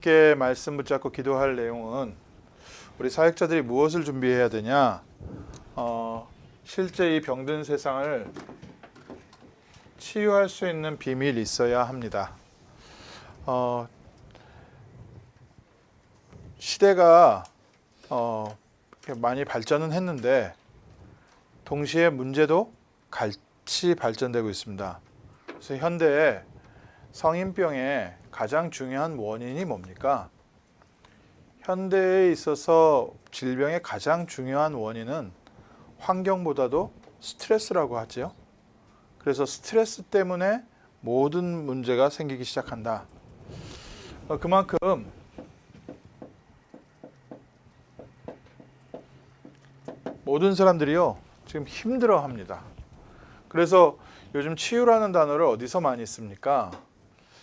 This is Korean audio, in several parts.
함께 말씀 붙잡고 기도할 내용은 우리 사역자들이 무엇을 준비해야 되냐? 실제 이 병든 세상을 치유할 수 있는 비밀이 있어야 합니다. 시대가 많이 발전은 했는데 동시에 문제도 같이 발전되고 있습니다. 그래서 현대에 성인병의 가장 중요한 원인이 뭡니까? 현대에 있어서 질병의 가장 중요한 원인은 환경보다도 스트레스라고 하죠. 그래서 스트레스 때문에 모든 문제가 생기기 시작한다. 그만큼 모든 사람들이요 지금 힘들어합니다. 그래서 요즘 치유라는 단어를 어디서 많이 씁니까?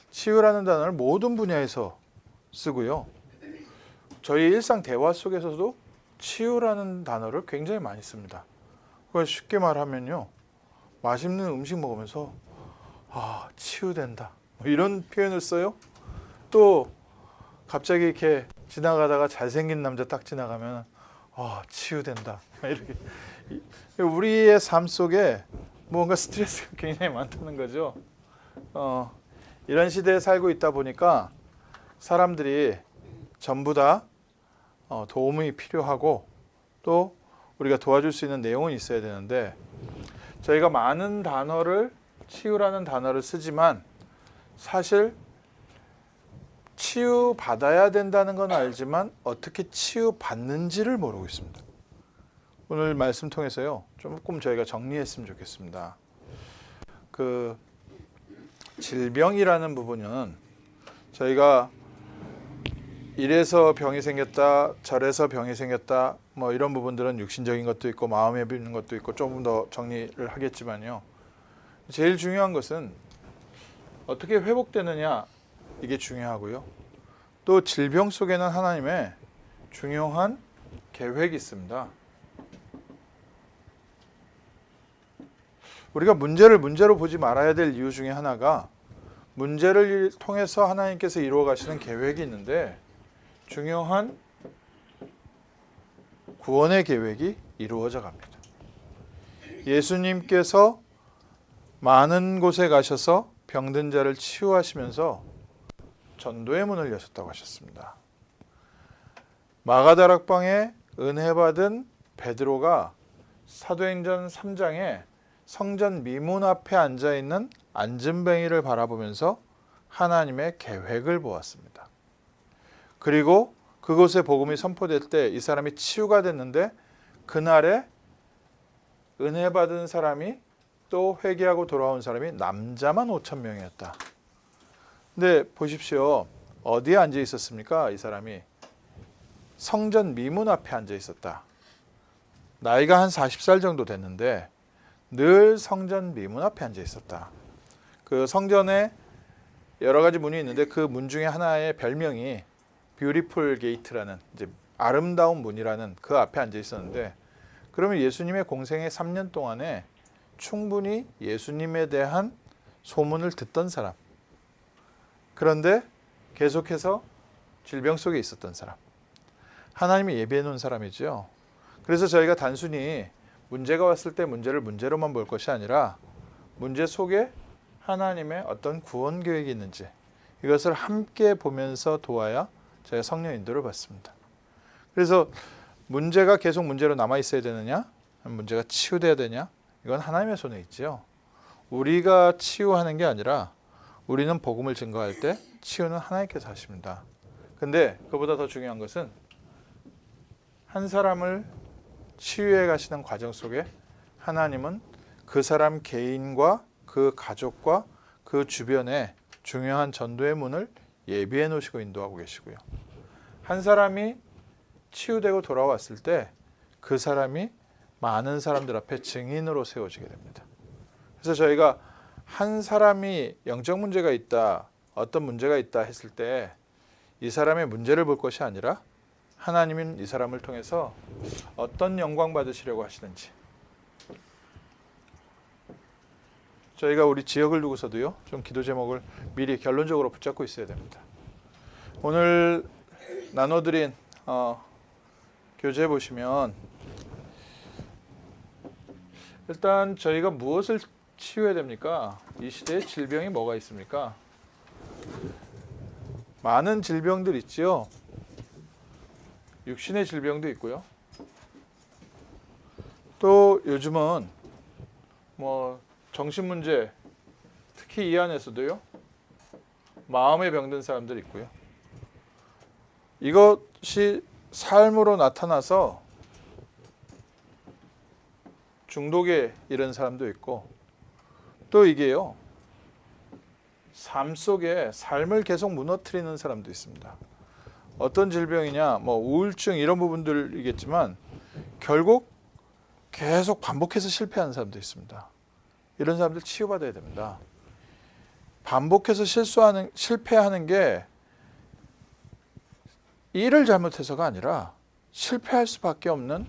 치유라는 단어를 모든 분야에서 쓰고요. 저희 일상 대화 속에서도 치유라는 단어를 굉장히 많이 씁니다. 그걸 쉽게 말하면요, 맛있는 음식 먹으면서 치유된다 이런 표현을 써요. 또 갑자기 이렇게 지나가다가 잘생긴 남자 딱 지나가면 치유된다 이렇게. 우리의 삶 속에 뭔가 스트레스가 굉장히 많다는 거죠. 이런 시대에 살고 있다 보니까 사람들이 전부 다 도움이 필요하고 또 우리가 도와줄 수 있는 내용은 있어야 되는데, 저희가 많은 단어를 치유라는 단어를 쓰지만 사실 치유받아야 된다는 건 알지만 어떻게 치유받는지를 모르고 있습니다. 오늘 말씀 통해서요 조금 저희가 정리했으면 좋겠습니다. 질병이라는 부분은 저희가 이래서 병이 생겼다, 저래서 병이 생겼다, 뭐 이런 부분들은 육신적인 것도 있고 마음에 있는 것도 있고 조금 더 정리를 하겠지만요. 제일 중요한 것은 어떻게 회복되느냐, 이게 중요하고요. 또 질병 속에는 하나님의 중요한 계획이 있습니다. 우리가 문제를 문제로 보지 말아야 될 이유 중에 하나가 문제를 통해서 하나님께서 이루어 가시는 계획이 있는데 중요한 구원의 계획이 이루어져 갑니다. 예수님께서 많은 곳에 가셔서 병든 자를 치유하시면서 전도의 문을 여셨다고 하셨습니다. 마가다락방에 은혜 받은 베드로가 사도행전 3장에 성전 미문 앞에 앉아있는 안진뱅이를 바라보면서 하나님의 계획을 보았습니다. 그리고 그곳에 복음이 선포될 때 이 사람이 치유가 됐는데 그날에 은혜 받은 사람이 또 회개하고 돌아온 사람이 남자만 5,000명이었다. 근데 보십시오. 어디에 앉아 있었습니까? 이 사람이 성전 미문 앞에 앉아 있었다. 나이가 한 40살 정도 됐는데 늘 성전 미문 앞에 앉아 있었다. 그 성전에 여러 가지 문이 있는데 그 문 중에 하나의 별명이 뷰티풀 게이트라는, 이제 아름다운 문이라는 그 앞에 앉아 있었는데, 그러면 예수님의 공생의 3년 동안에 충분히 예수님에 대한 소문을 듣던 사람, 그런데 계속해서 질병 속에 있었던 사람, 하나님이 예비해 놓은 사람이죠. 그래서 저희가 단순히 문제가 왔을 때 문제를 문제로만 볼 것이 아니라 문제 속에 하나님의 어떤 구원 계획이 있는지 이것을 함께 보면서 도와야 저희가 성령 인도를 받습니다. 그래서 문제가 계속 문제로 남아 있어야 되느냐, 문제가 치유돼야 되냐, 이건 하나님의 손에 있죠. 우리가 치유하는 게 아니라 우리는 복음을 증거할 때 치유는 하나님께서 하십니다. 근데 그보다 더 중요한 것은 한 사람을 치유해 가시는 과정 속에 하나님은 그 사람 개인과 그 가족과 그 주변에 중요한 전도의 문을 예비해 놓으시고 인도하고 계시고요. 한 사람이 치유되고 돌아왔을 때 그 사람이 많은 사람들 앞에 증인으로 세워지게 됩니다. 그래서 저희가 한 사람이 영적 문제가 있다, 어떤 문제가 있다 했을 때 이 사람의 문제를 볼 것이 아니라 하나님은 이 사람을 통해서 어떤 영광 받으시려고 하시는지, 저희가 우리 지역을 두고서도요 좀 기도 제목을 미리 결론적으로 붙잡고 있어야 됩니다. 오늘 나눠드린 교재 보시면 일단 저희가 무엇을 치유해야 됩니까? 이 시대에 질병이 뭐가 있습니까? 많은 질병들 있지요. 육신의 질병도 있고요. 또 요즘은 뭐 정신 문제, 특히 이 안에서도요. 마음에 병든 사람들 있고요. 이것이 삶으로 나타나서 중독에 이른 사람도 있고, 또 이게요. 삶 속에 삶을 계속 무너뜨리는 사람도 있습니다. 어떤 질병이냐, 뭐 우울증 이런 부분들이겠지만 결국 계속 반복해서 실패하는 사람도 있습니다. 이런 사람들 치유받아야 됩니다. 반복해서 실패하는 게 일을 잘못해서가 아니라 실패할 수밖에 없는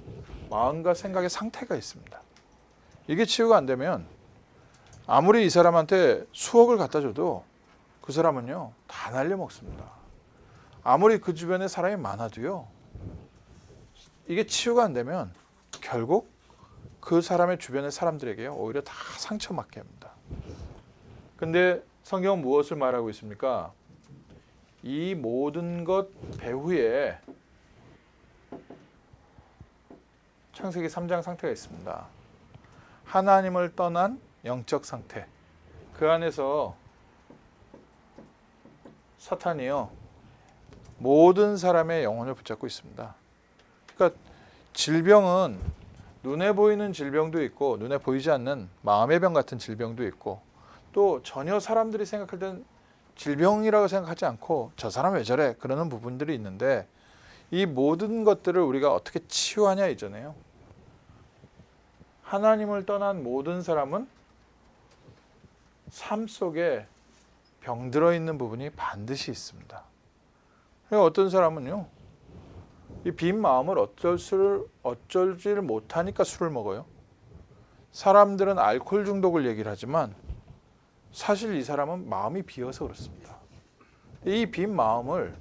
마음과 생각의 상태가 있습니다. 이게 치유가 안 되면 아무리 이 사람한테 수억을 갖다 줘도 그 사람은요 다 날려먹습니다. 아무리 그 주변에 사람이 많아도요, 이게 치유가 안 되면 결국 그 사람의 주변의 사람들에게요 오히려 다 상처받게 합니다. 근데 성경은 무엇을 말하고 있습니까? 이 모든 것 배후에 창세기 3장 상태가 있습니다. 하나님을 떠난 영적 상태. 그 안에서 사탄이요 모든 사람의 영혼을 붙잡고 있습니다. 그러니까 질병은 눈에 보이는 질병도 있고 눈에 보이지 않는 마음의 병 같은 질병도 있고, 또 전혀 사람들이 생각할 땐 질병이라고 생각하지 않고 저 사람 왜 저래 그러는 부분들이 있는데, 이 모든 것들을 우리가 어떻게 치유하냐 이잖아요. 하나님을 떠난 모든 사람은 삶 속에 병들어 있는 부분이 반드시 있습니다. 어떤 사람은요, 이 빈 마음을 어쩔지를 못하니까 술을 먹어요. 사람들은 알코올 중독을 얘기를 하지만 사실 이 사람은 마음이 비어서 그렇습니다. 이 빈 마음을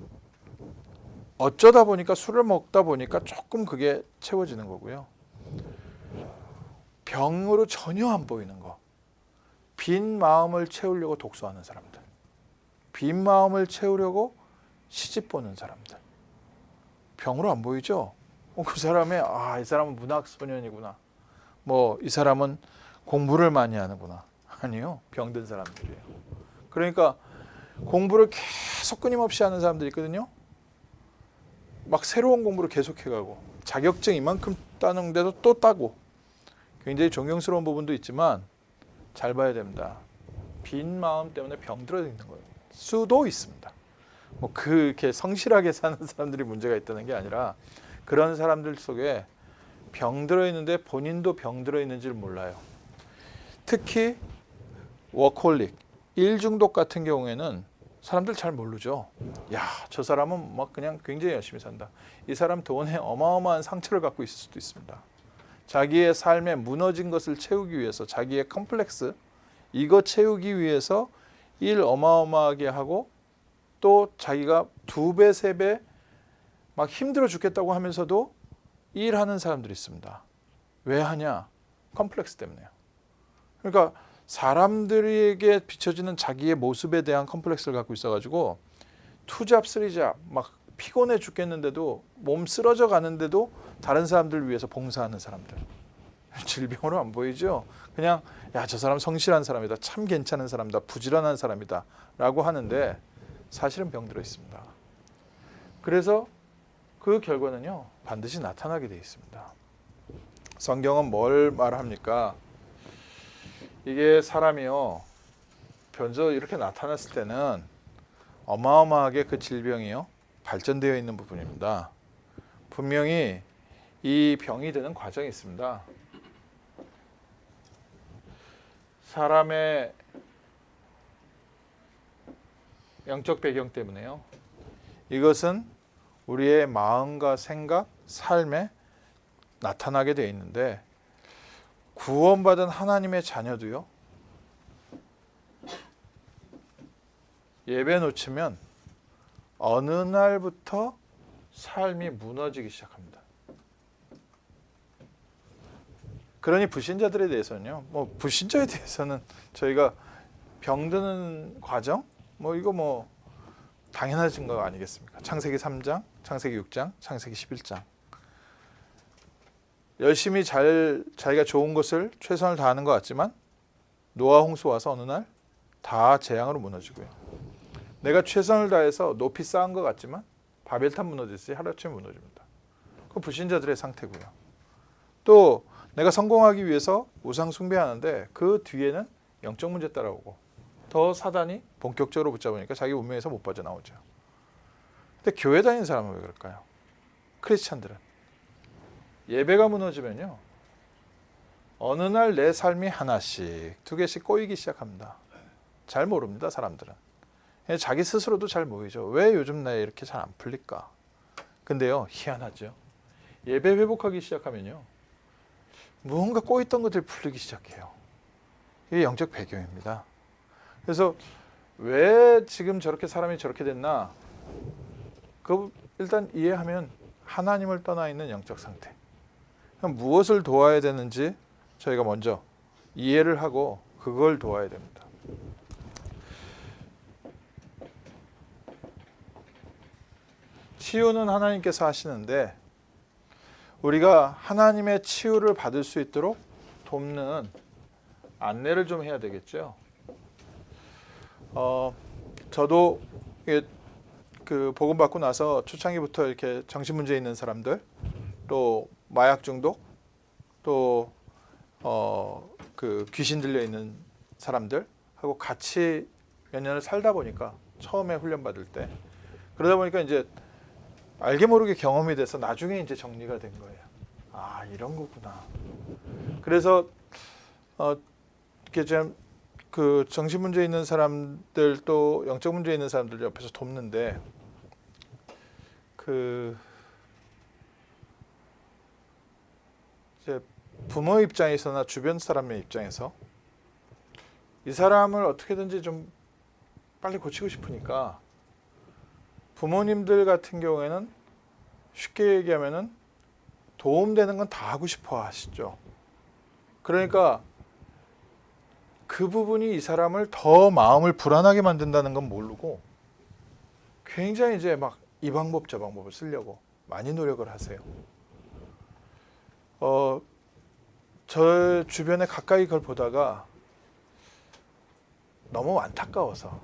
어쩌다 보니까 술을 먹다 보니까 조금 그게 채워지는 거고요. 병으로 전혀 안 보이는 거. 빈 마음을 채우려고 독서하는 사람들. 빈 마음을 채우려고 시집 보는 사람들. 병으로 안 보이죠? 그 사람의 이 사람은 문학 소년이구나. 뭐 이 사람은 공부를 많이 하는구나. 아니요. 병든 사람들이에요. 그러니까 공부를 계속 끊임없이 하는 사람들이 있거든요. 막 새로운 공부를 계속해가고 자격증 이만큼 따는데도 또 따고, 굉장히 존경스러운 부분도 있지만 잘 봐야 됩니다. 빈 마음 때문에 병들어 있는 거예요. 수도 있습니다. 뭐 그렇게 성실하게 사는 사람들이 문제가 있다는 게 아니라 그런 사람들 속에 병들어 있는데 본인도 병들어 있는지를 몰라요. 특히 워커홀릭, 일 중독 같은 경우에는 사람들 잘 모르죠. 야, 저 사람은 막 그냥 굉장히 열심히 산다. 이 사람 돈에 어마어마한 상처를 갖고 있을 수도 있습니다. 자기의 삶에 무너진 것을 채우기 위해서, 자기의 컴플렉스, 이거 채우기 위해서 일 어마어마하게 하고, 또 자기가 2배, 3배 막 힘들어 죽겠다고 하면서도 일하는 사람들이 있습니다. 왜 하냐? 컴플렉스 때문에요. 그러니까 사람들에게 비춰지는 자기의 모습에 대한 컴플렉스를 갖고 있어가지고 2잡, 3잡 막 피곤해 죽겠는데도, 몸 쓰러져 가는데도 다른 사람들을 위해서 봉사하는 사람들. 질병으로 안 보이죠? 그냥 저 사람 성실한 사람이다, 참 괜찮은 사람이다, 부지런한 사람이다 라고 하는데 사실은 병들어 있습니다. 그래서 그 결과는요 반드시 나타나게 되어 있습니다. 성경은 뭘 말합니까? 이게 사람이요 먼저 이렇게 나타났을 때는 어마어마하게 그 질병이요 발전되어 있는 부분입니다. 분명히 이 병이 되는 과정이 있습니다. 사람의 영적 배경 때문에요. 이것은 우리의 마음과 생각, 삶에 나타나게 되어 있는데, 구원받은 하나님의 자녀도요 예배 놓치면 어느 날부터 삶이 무너지기 시작합니다. 그러니 불신자들에 대해서는요. 뭐 불신자에 대해서는 저희가 병드는 과정 이거 당연하신 거 아니겠습니까? 창세기 3장, 창세기 6장, 창세기 11장. 열심히 자기가 좋은 것을 최선을 다하는 것 같지만 노아 홍수 와서 어느 날 다 재앙으로 무너지고요. 내가 최선을 다해서 높이 쌓은 것 같지만 바벨탑 무너지듯이 하루아침에 무너집니다. 그건 불신자들의 상태고요. 또 내가 성공하기 위해서 우상 숭배하는데 그 뒤에는 영적 문제 따라오고 더 사단이 본격적으로 붙잡으니까 자기 운명에서 못 빠져나오죠. 근데 교회 다니는 사람은 왜 그럴까요? 크리스찬들은 예배가 무너지면요, 어느 날 내 삶이 하나씩 두 개씩 꼬이기 시작합니다. 잘 모릅니다, 사람들은. 자기 스스로도 잘 모르죠. 왜 요즘 나 이렇게 잘 안 풀릴까? 근데요, 희한하죠. 예배 회복하기 시작하면요, 무언가 꼬였던 것들이 풀리기 시작해요. 이게 영적 배경입니다. 그래서 왜 지금 저렇게 사람이 저렇게 됐나? 일단 이해하면 하나님을 떠나 있는 영적 상태. 무엇을 도와야 되는지 저희가 먼저 이해를 하고 그걸 도와야 됩니다. 치유는 하나님께서 하시는데 우리가 하나님의 치유를 받을 수 있도록 돕는 안내를 좀 해야 되겠죠. 저도 그 복음 받고 나서 초창기부터 이렇게 정신 문제 있는 사람들, 또 마약 중독, 또 그 귀신 들려 있는 사람들하고 같이 몇 년을 살다 보니까 처음에 훈련 받을 때 그러다 보니까 이제 알게 모르게 경험이 돼서 나중에 이제 정리가 된 거예요. 아, 이런 거구나. 그래서 이렇게 좀 그 정신 문제 있는 사람들 또 영적 문제 있는 사람들 옆에서 돕는데 이제 부모 입장에서나 주변 사람의 입장에서 이 사람을 어떻게든지 좀 빨리 고치고 싶으니까 부모님들 같은 경우에는 쉽게 얘기하면은 도움되는 건 다 하고 싶어 하시죠. 그러니까 그 부분이 이 사람을 더 마음을 불안하게 만든다는 건 모르고 굉장히 이제 막 이 방법 저 방법을 쓰려고 많이 노력을 하세요. 저 주변에 가까이 그걸 보다가 너무 안타까워서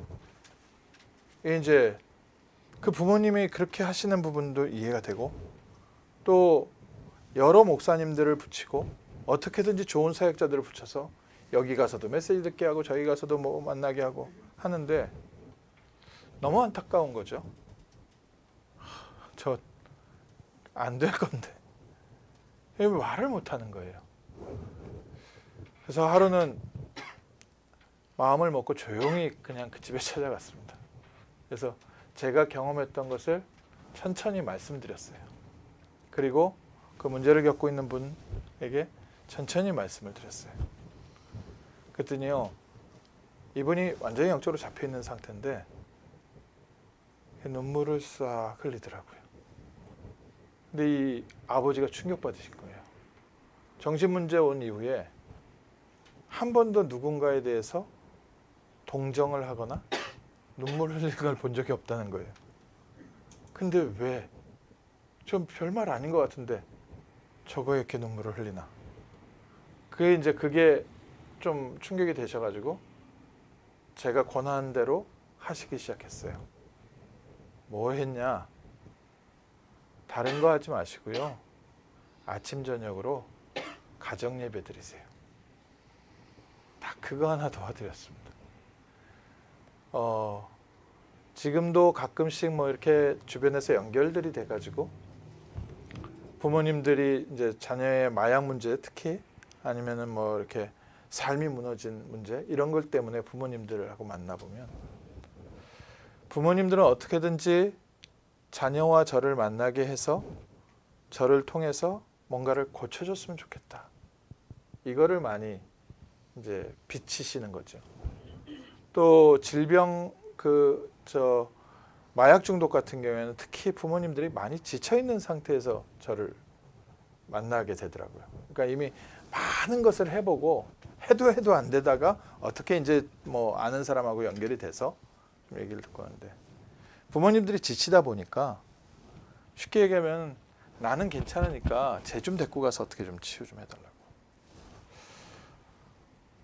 이제 그 부모님이 그렇게 하시는 부분도 이해가 되고 또 여러 목사님들을 붙이고 어떻게든지 좋은 사역자들을 붙여서 여기 가서도 메시지 듣게 하고 저기 가서도 뭐 만나게 하고 하는데 너무 안타까운 거죠. 저 안 될 건데 왜 말을 못 하는 거예요. 그래서 하루는 마음을 먹고 조용히 그냥 그 집에 찾아갔습니다. 그래서 제가 경험했던 것을 천천히 말씀드렸어요. 그리고 그 문제를 겪고 있는 분에게 천천히 말씀을 드렸어요. 그랬더니요, 이분이 완전히 영적으로 잡혀있는 상태인데 눈물을 싹 흘리더라고요. 근데 이 아버지가 충격받으신 거예요. 정신문제 온 이후에 한 번도 누군가에 대해서 동정을 하거나 눈물 흘리는 걸 본 적이 없다는 거예요. 근데 왜? 좀 별말 아닌 것 같은데 저거 이렇게 눈물을 흘리나? 그게 좀 충격이 되셔가지고 제가 권하는 대로 하시기 시작했어요. 뭐 했냐? 다른 거 하지 마시고요. 아침 저녁으로 가정 예배 드리세요. 딱 그거 하나 도와드렸습니다. 지금도 가끔씩 뭐 이렇게 주변에서 연결들이 돼가지고 부모님들이 이제 자녀의 마약 문제 특히 아니면은 뭐 이렇게 삶이 무너진 문제 이런 걸 때문에 부모님들하고 만나보면 부모님들은 어떻게든지 자녀와 저를 만나게 해서 저를 통해서 뭔가를 고쳐줬으면 좋겠다. 이거를 많이 이제 비치시는 거죠. 또 질병 마약 중독 같은 경우에는 특히 부모님들이 많이 지쳐 있는 상태에서 저를 만나게 되더라고요. 그러니까 이미 많은 것을 해보고 해도 안 되다가 어떻게 이제 뭐 아는 사람하고 연결이 돼서 좀 얘기를 듣고 하는데, 부모님들이 지치다 보니까 쉽게 얘기하면 나는 괜찮으니까 쟤 좀 데리고 가서 어떻게 좀 치유 좀 해달라고.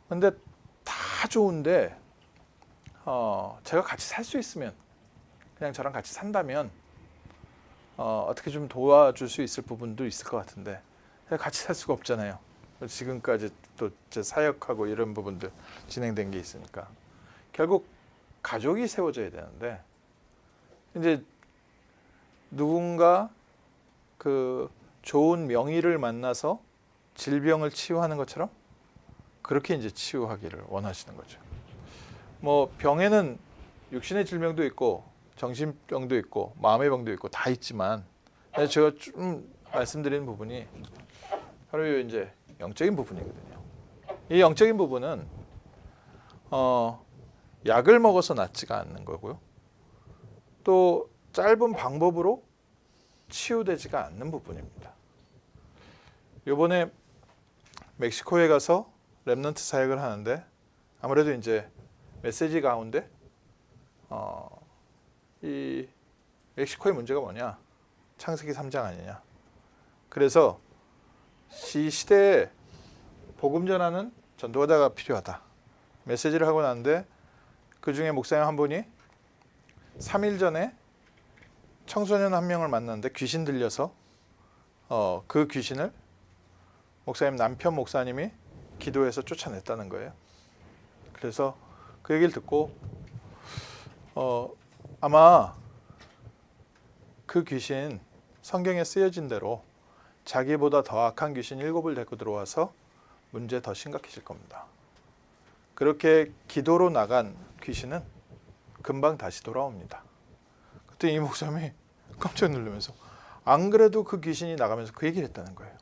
근데 다 좋은데 제가 같이 살 수 있으면, 그냥 저랑 같이 산다면 어떻게 좀 도와줄 수 있을 부분도 있을 것 같은데 같이 살 수가 없잖아요. 지금까지 또 제 사역하고 이런 부분들 진행된 게 있으니까 결국 가족이 세워져야 되는데, 이제 누군가 그 좋은 명의를 만나서 질병을 치유하는 것처럼 그렇게 이제 치유하기를 원하시는 거죠. 뭐 병에는 육신의 질병도 있고 정신병도 있고 마음의 병도 있고 다 있지만, 제가 좀 말씀드리는 부분이 바로 이제 영적인 부분이거든요. 이 영적인 부분은 약을 먹어서 낫지가 않는 거고요. 또 짧은 방법으로 치유되지가 않는 부분입니다. 이번에 멕시코에 가서 렘넌트 사역을 하는데, 아무래도 이제 메시지 가운데 이 멕시코의 문제가 뭐냐? 창세기 3장 아니냐? 그래서 이 시대에 복음 전하는 전도자가 필요하다. 메시지를 하고 나는데 그 중에 목사님 한 분이 3일 전에 청소년 한 명을 만났는데 귀신 들려서 그 귀신을 목사님 남편 목사님이 기도해서 쫓아냈다는 거예요. 그래서 그 얘기를 듣고 아마 그 귀신 성경에 쓰여진 대로 자기보다 더 악한 귀신 7을 데리고 들어와서 문제 더 심각해질 겁니다. 그렇게 기도로 나간 귀신은 금방 다시 돌아옵니다. 그때 이 목사님이 깜짝 놀라면서 안 그래도 그 귀신이 나가면서 그 얘기를 했다는 거예요.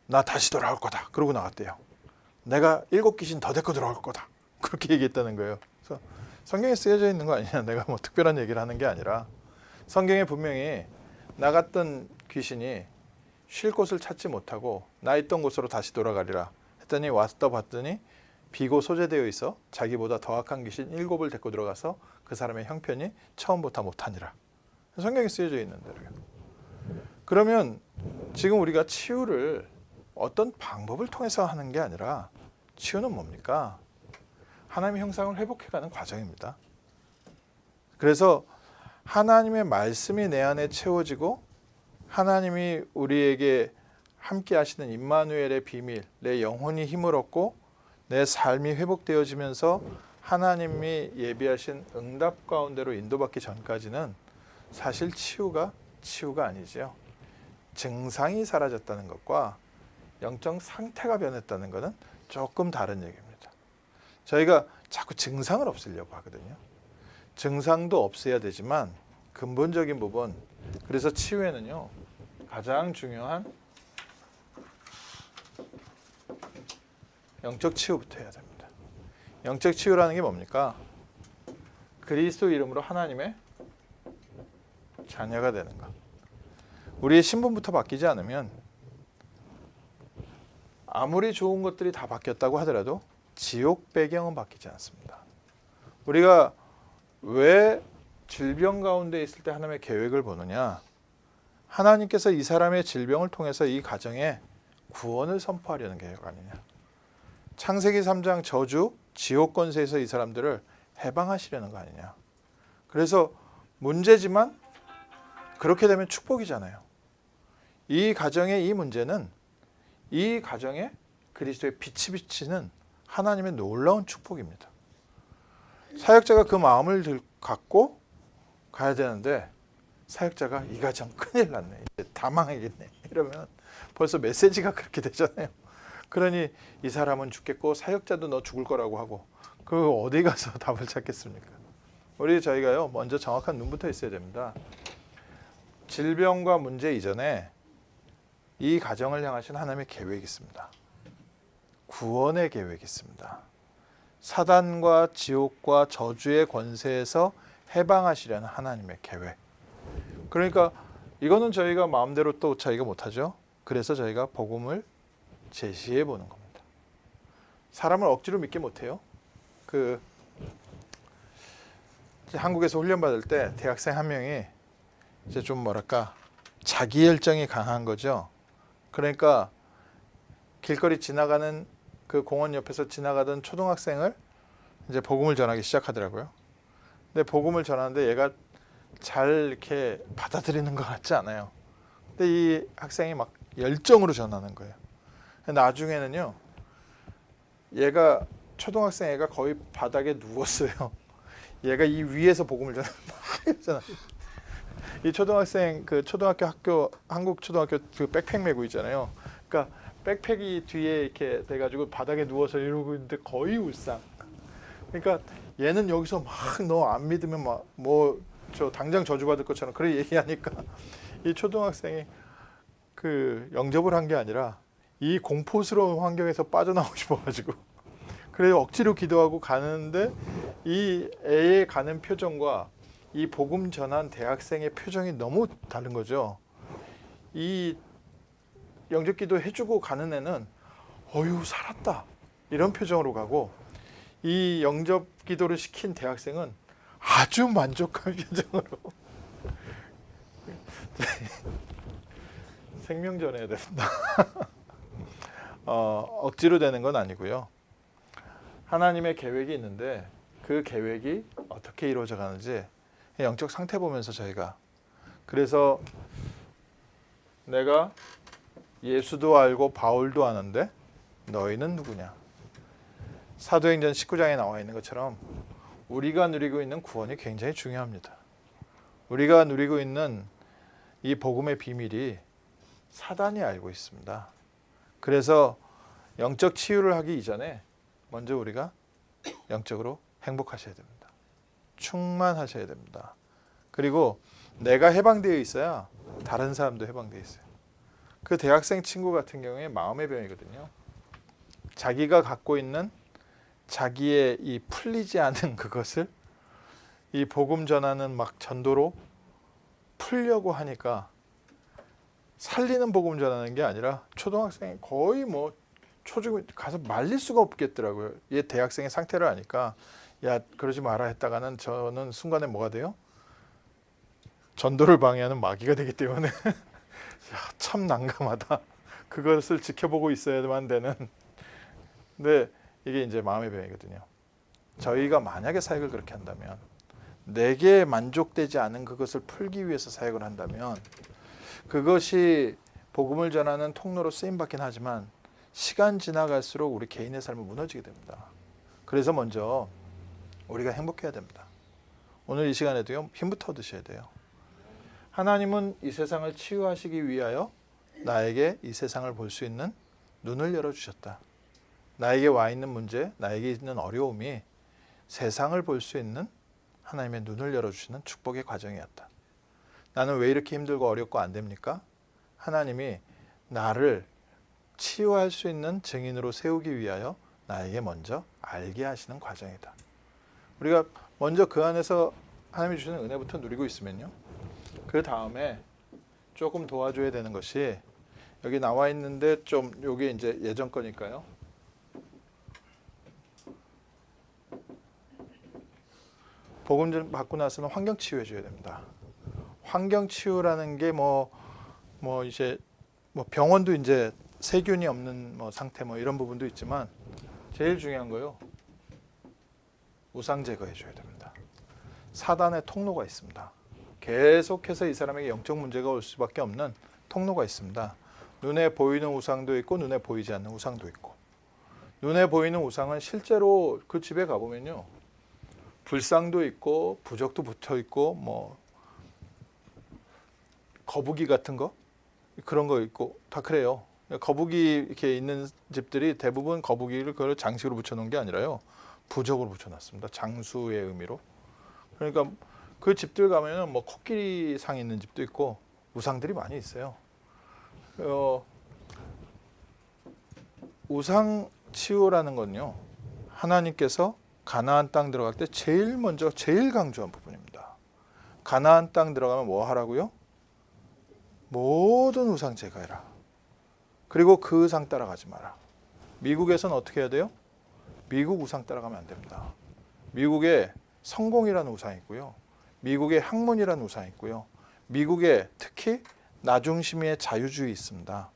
나 다시 돌아올 거다. 그러고 나갔대요. 내가 7귀신 더 데리고 들어올 거다. 그렇게 얘기했다는 거예요. 그래서 성경에 쓰여져 있는 거 아니냐. 내가 뭐 특별한 얘기를 하는 게 아니라 성경에 분명히 나갔던 귀신이 쉴 곳을 찾지 못하고 나 있던 곳으로 다시 돌아가리라 했더니 왔다 봤더니 비고 소재되어 있어 자기보다 더 악한 귀신 7을 데리고 들어가서 그 사람의 형편이 처음보다 못하니라. 성경에 쓰여져 있는 대로요. 그러면 지금 우리가 치유를 어떤 방법을 통해서 하는 게 아니라 치유는 뭡니까? 하나님의 형상을 회복해가는 과정입니다. 그래서 하나님의 말씀이 내 안에 채워지고 하나님이 우리에게 함께 하시는 임마누엘의 비밀, 내 영혼이 힘을 얻고 내 삶이 회복되어지면서 하나님이 예비하신 응답 가운데로 인도받기 전까지는 사실 치유가 아니죠. 증상이 사라졌다는 것과 영적 상태가 변했다는 것은 조금 다른 얘기입니다. 저희가 자꾸 증상을 없애려고 하거든요. 증상도 없애야 되지만 근본적인 부분, 그래서 치유에는요 가장 중요한 영적 치유부터 해야 됩니다. 영적 치유라는 게 뭡니까? 그리스도 이름으로 하나님의 자녀가 되는 것. 우리의 신분부터 바뀌지 않으면 아무리 좋은 것들이 다 바뀌었다고 하더라도 지옥 배경은 바뀌지 않습니다. 우리가 왜 질병 가운데 있을 때 하나님의 계획을 보느냐? 하나님께서 이 사람의 질병을 통해서 이 가정에 구원을 선포하려는 계획 아니냐? 창세기 3장 저주, 지옥 권세에서 이 사람들을 해방하시려는 거 아니냐? 그래서 문제지만 그렇게 되면 축복이잖아요. 이 가정의 이 문제는 이 가정에 그리스도의 빛이 비치는 하나님의 놀라운 축복입니다. 사역자가 그 마음을 갖고 가야 되는데 사역자가 이 가정 큰일 났네, 이제 다 망하겠네 이러면 벌써 메시지가 그렇게 되잖아요. 그러니 이 사람은 죽겠고 사역자도 너 죽을 거라고 하고 그 어디 가서 답을 찾겠습니까? 저희가요 먼저 정확한 눈부터 있어야 됩니다. 질병과 문제 이전에 이 가정을 향하신 하나님의 계획이 있습니다. 구원의 계획이 있습니다. 사단과 지옥과 저주의 권세에서 해방하시려는 하나님의 계획. 그러니까 이거는 저희가 마음대로 또 자기가 못하죠. 그래서 저희가 복음을 제시해 보는 겁니다. 사람을 억지로 믿게 못해요. 한국에서 훈련 받을 때 대학생 한 명이 이제 좀 뭐랄까 자기 열정이 강한 거죠. 그러니까 길거리 지나가는 그 공원 옆에서 지나가던 초등학생을 이제 복음을 전하기 시작하더라고요. 근데 복음을 전하는데 얘가 잘 이렇게 받아들이는 것 같지 않아요. 근데 이 학생이 막 열정으로 전하는 거예요. 나중에는요, 얘가 초등학생 애가 거의 바닥에 누웠어요. 얘가 이 위에서 복음을 전하잖아. 이 초등학생 그 한국 초등학교 그 백팩 메고 있잖아요. 그러니까 백팩이 뒤에 이렇게 돼가지고 바닥에 누워서 이러고 있는데 거의 울상. 그러니까 얘는 여기서 막 너 안 믿으면 막 뭐 저 당장 저주받을 것처럼 그렇게 얘기하니까 이 초등학생이 그 영접을 한 게 아니라 이 공포스러운 환경에서 빠져나오고 싶어가지고 그래서 억지로 기도하고 가는데 이 애의 가는 표정과 이 복음 전한 대학생의 표정이 너무 다른 거죠. 이 영접기도 해주고 가는 애는 어휴 살았다 이런 표정으로 가고 이 영접기도를 시킨 대학생은 아주 만족한 표정으로 생명 전해야 됩니다. 억지로 되는 건 아니고요. 하나님의 계획이 있는데 그 계획이 어떻게 이루어져 가는지 영적 상태 보면서 저희가 그래서 내가 예수도 알고 바울도 아는데 너희는 누구냐? 사도행전 19장에 나와 있는 것처럼 우리가 누리고 있는 구원이 굉장히 중요합니다. 우리가 누리고 있는 이 복음의 비밀이 사단이 알고 있습니다. 그래서 영적 치유를 하기 이전에 먼저 우리가 영적으로 행복하셔야 됩니다. 충만하셔야 됩니다. 그리고 내가 해방되어 있어야 다른 사람도 해방되어 있어요. 그 대학생 친구 같은 경우에 마음의 병이거든요. 자기가 갖고 있는 자기의 이 풀리지 않은 그것을 이 복음 전하는 막 전도로 풀려고 하니까 살리는 복음 전하는 게 아니라 초등학생이 거의 뭐 초중 가서 말릴 수가 없겠더라고요. 얘 대학생의 상태를 아니까 야 그러지 마라 했다가는 저는 순간에 뭐가 돼요? 전도를 방해하는 마귀가 되기 때문에 야, 참 난감하다. 그것을 지켜보고 있어야만 되는. 근데 이게 이제 마음의 병이거든요. 저희가 만약에 사역을 그렇게 한다면 내게 만족되지 않은 그것을 풀기 위해서 사역을 한다면 그것이 복음을 전하는 통로로 쓰임받긴 하지만 시간 지나갈수록 우리 개인의 삶은 무너지게 됩니다. 그래서 먼저 우리가 행복해야 됩니다. 오늘 이 시간에도요. 힘부터 얻으셔야 돼요. 하나님은 이 세상을 치유하시기 위하여 나에게 이 세상을 볼 수 있는 눈을 열어주셨다. 나에게 와 있는 문제, 나에게 있는 어려움이 세상을 볼 수 있는 하나님의 눈을 열어주시는 축복의 과정이었다. 나는 왜 이렇게 힘들고 어렵고 안 됩니까? 하나님이 나를 치유할 수 있는 증인으로 세우기 위하여 나에게 먼저 알게 하시는 과정이다. 우리가 먼저 그 안에서 하나님이 주시는 은혜부터 누리고 있으면요. 그 다음에 조금 도와줘야 되는 것이 여기 나와 있는데 좀 요게 이제 예전 거니까요. 복음 좀 받고 나서는 환경 치유해 줘야 됩니다. 환경 치유라는 게 이제 병원도 이제 세균이 없는 상태 이런 부분도 있지만 제일 중요한 거요. 우상 제거해 줘야 됩니다. 사단의 통로가 있습니다. 계속해서 이 사람에게 영적 문제가 올 수밖에 없는 통로가 있습니다. 눈에 보이는 우상도 있고 눈에 보이지 않는 우상도 있고 눈에 보이는 우상은 실제로 그 집에 가보면요. 불상도 있고 부적도 붙어 있고 거북이 같은 거 그런 거 있고 다 그래요. 거북이 이렇게 있는 집들이 대부분 거북이를 그걸 장식으로 붙여놓은 게 아니라요. 부적으로 붙여놨습니다. 장수의 의미로. 그러니까 그 집들 가면은 코끼리 상 있는 집도 있고 우상들이 많이 있어요. 우상 치유라는 건요. 하나님께서 가나안 땅 들어갈 때 제일 강조한 부분입니다. 가나안 땅 들어가면 뭐 하라고요? 모든 우상 제거해라. 그리고 그 우상 따라가지 마라. 미국에서는 어떻게 해야 돼요? 미국 우상 따라가면 안 됩니다. 미국에 성공이라는 우상이 있고요. 미국에 학문이라는 우상이 있고요. 미국에 특히 나중심의 자유주의 있습니다.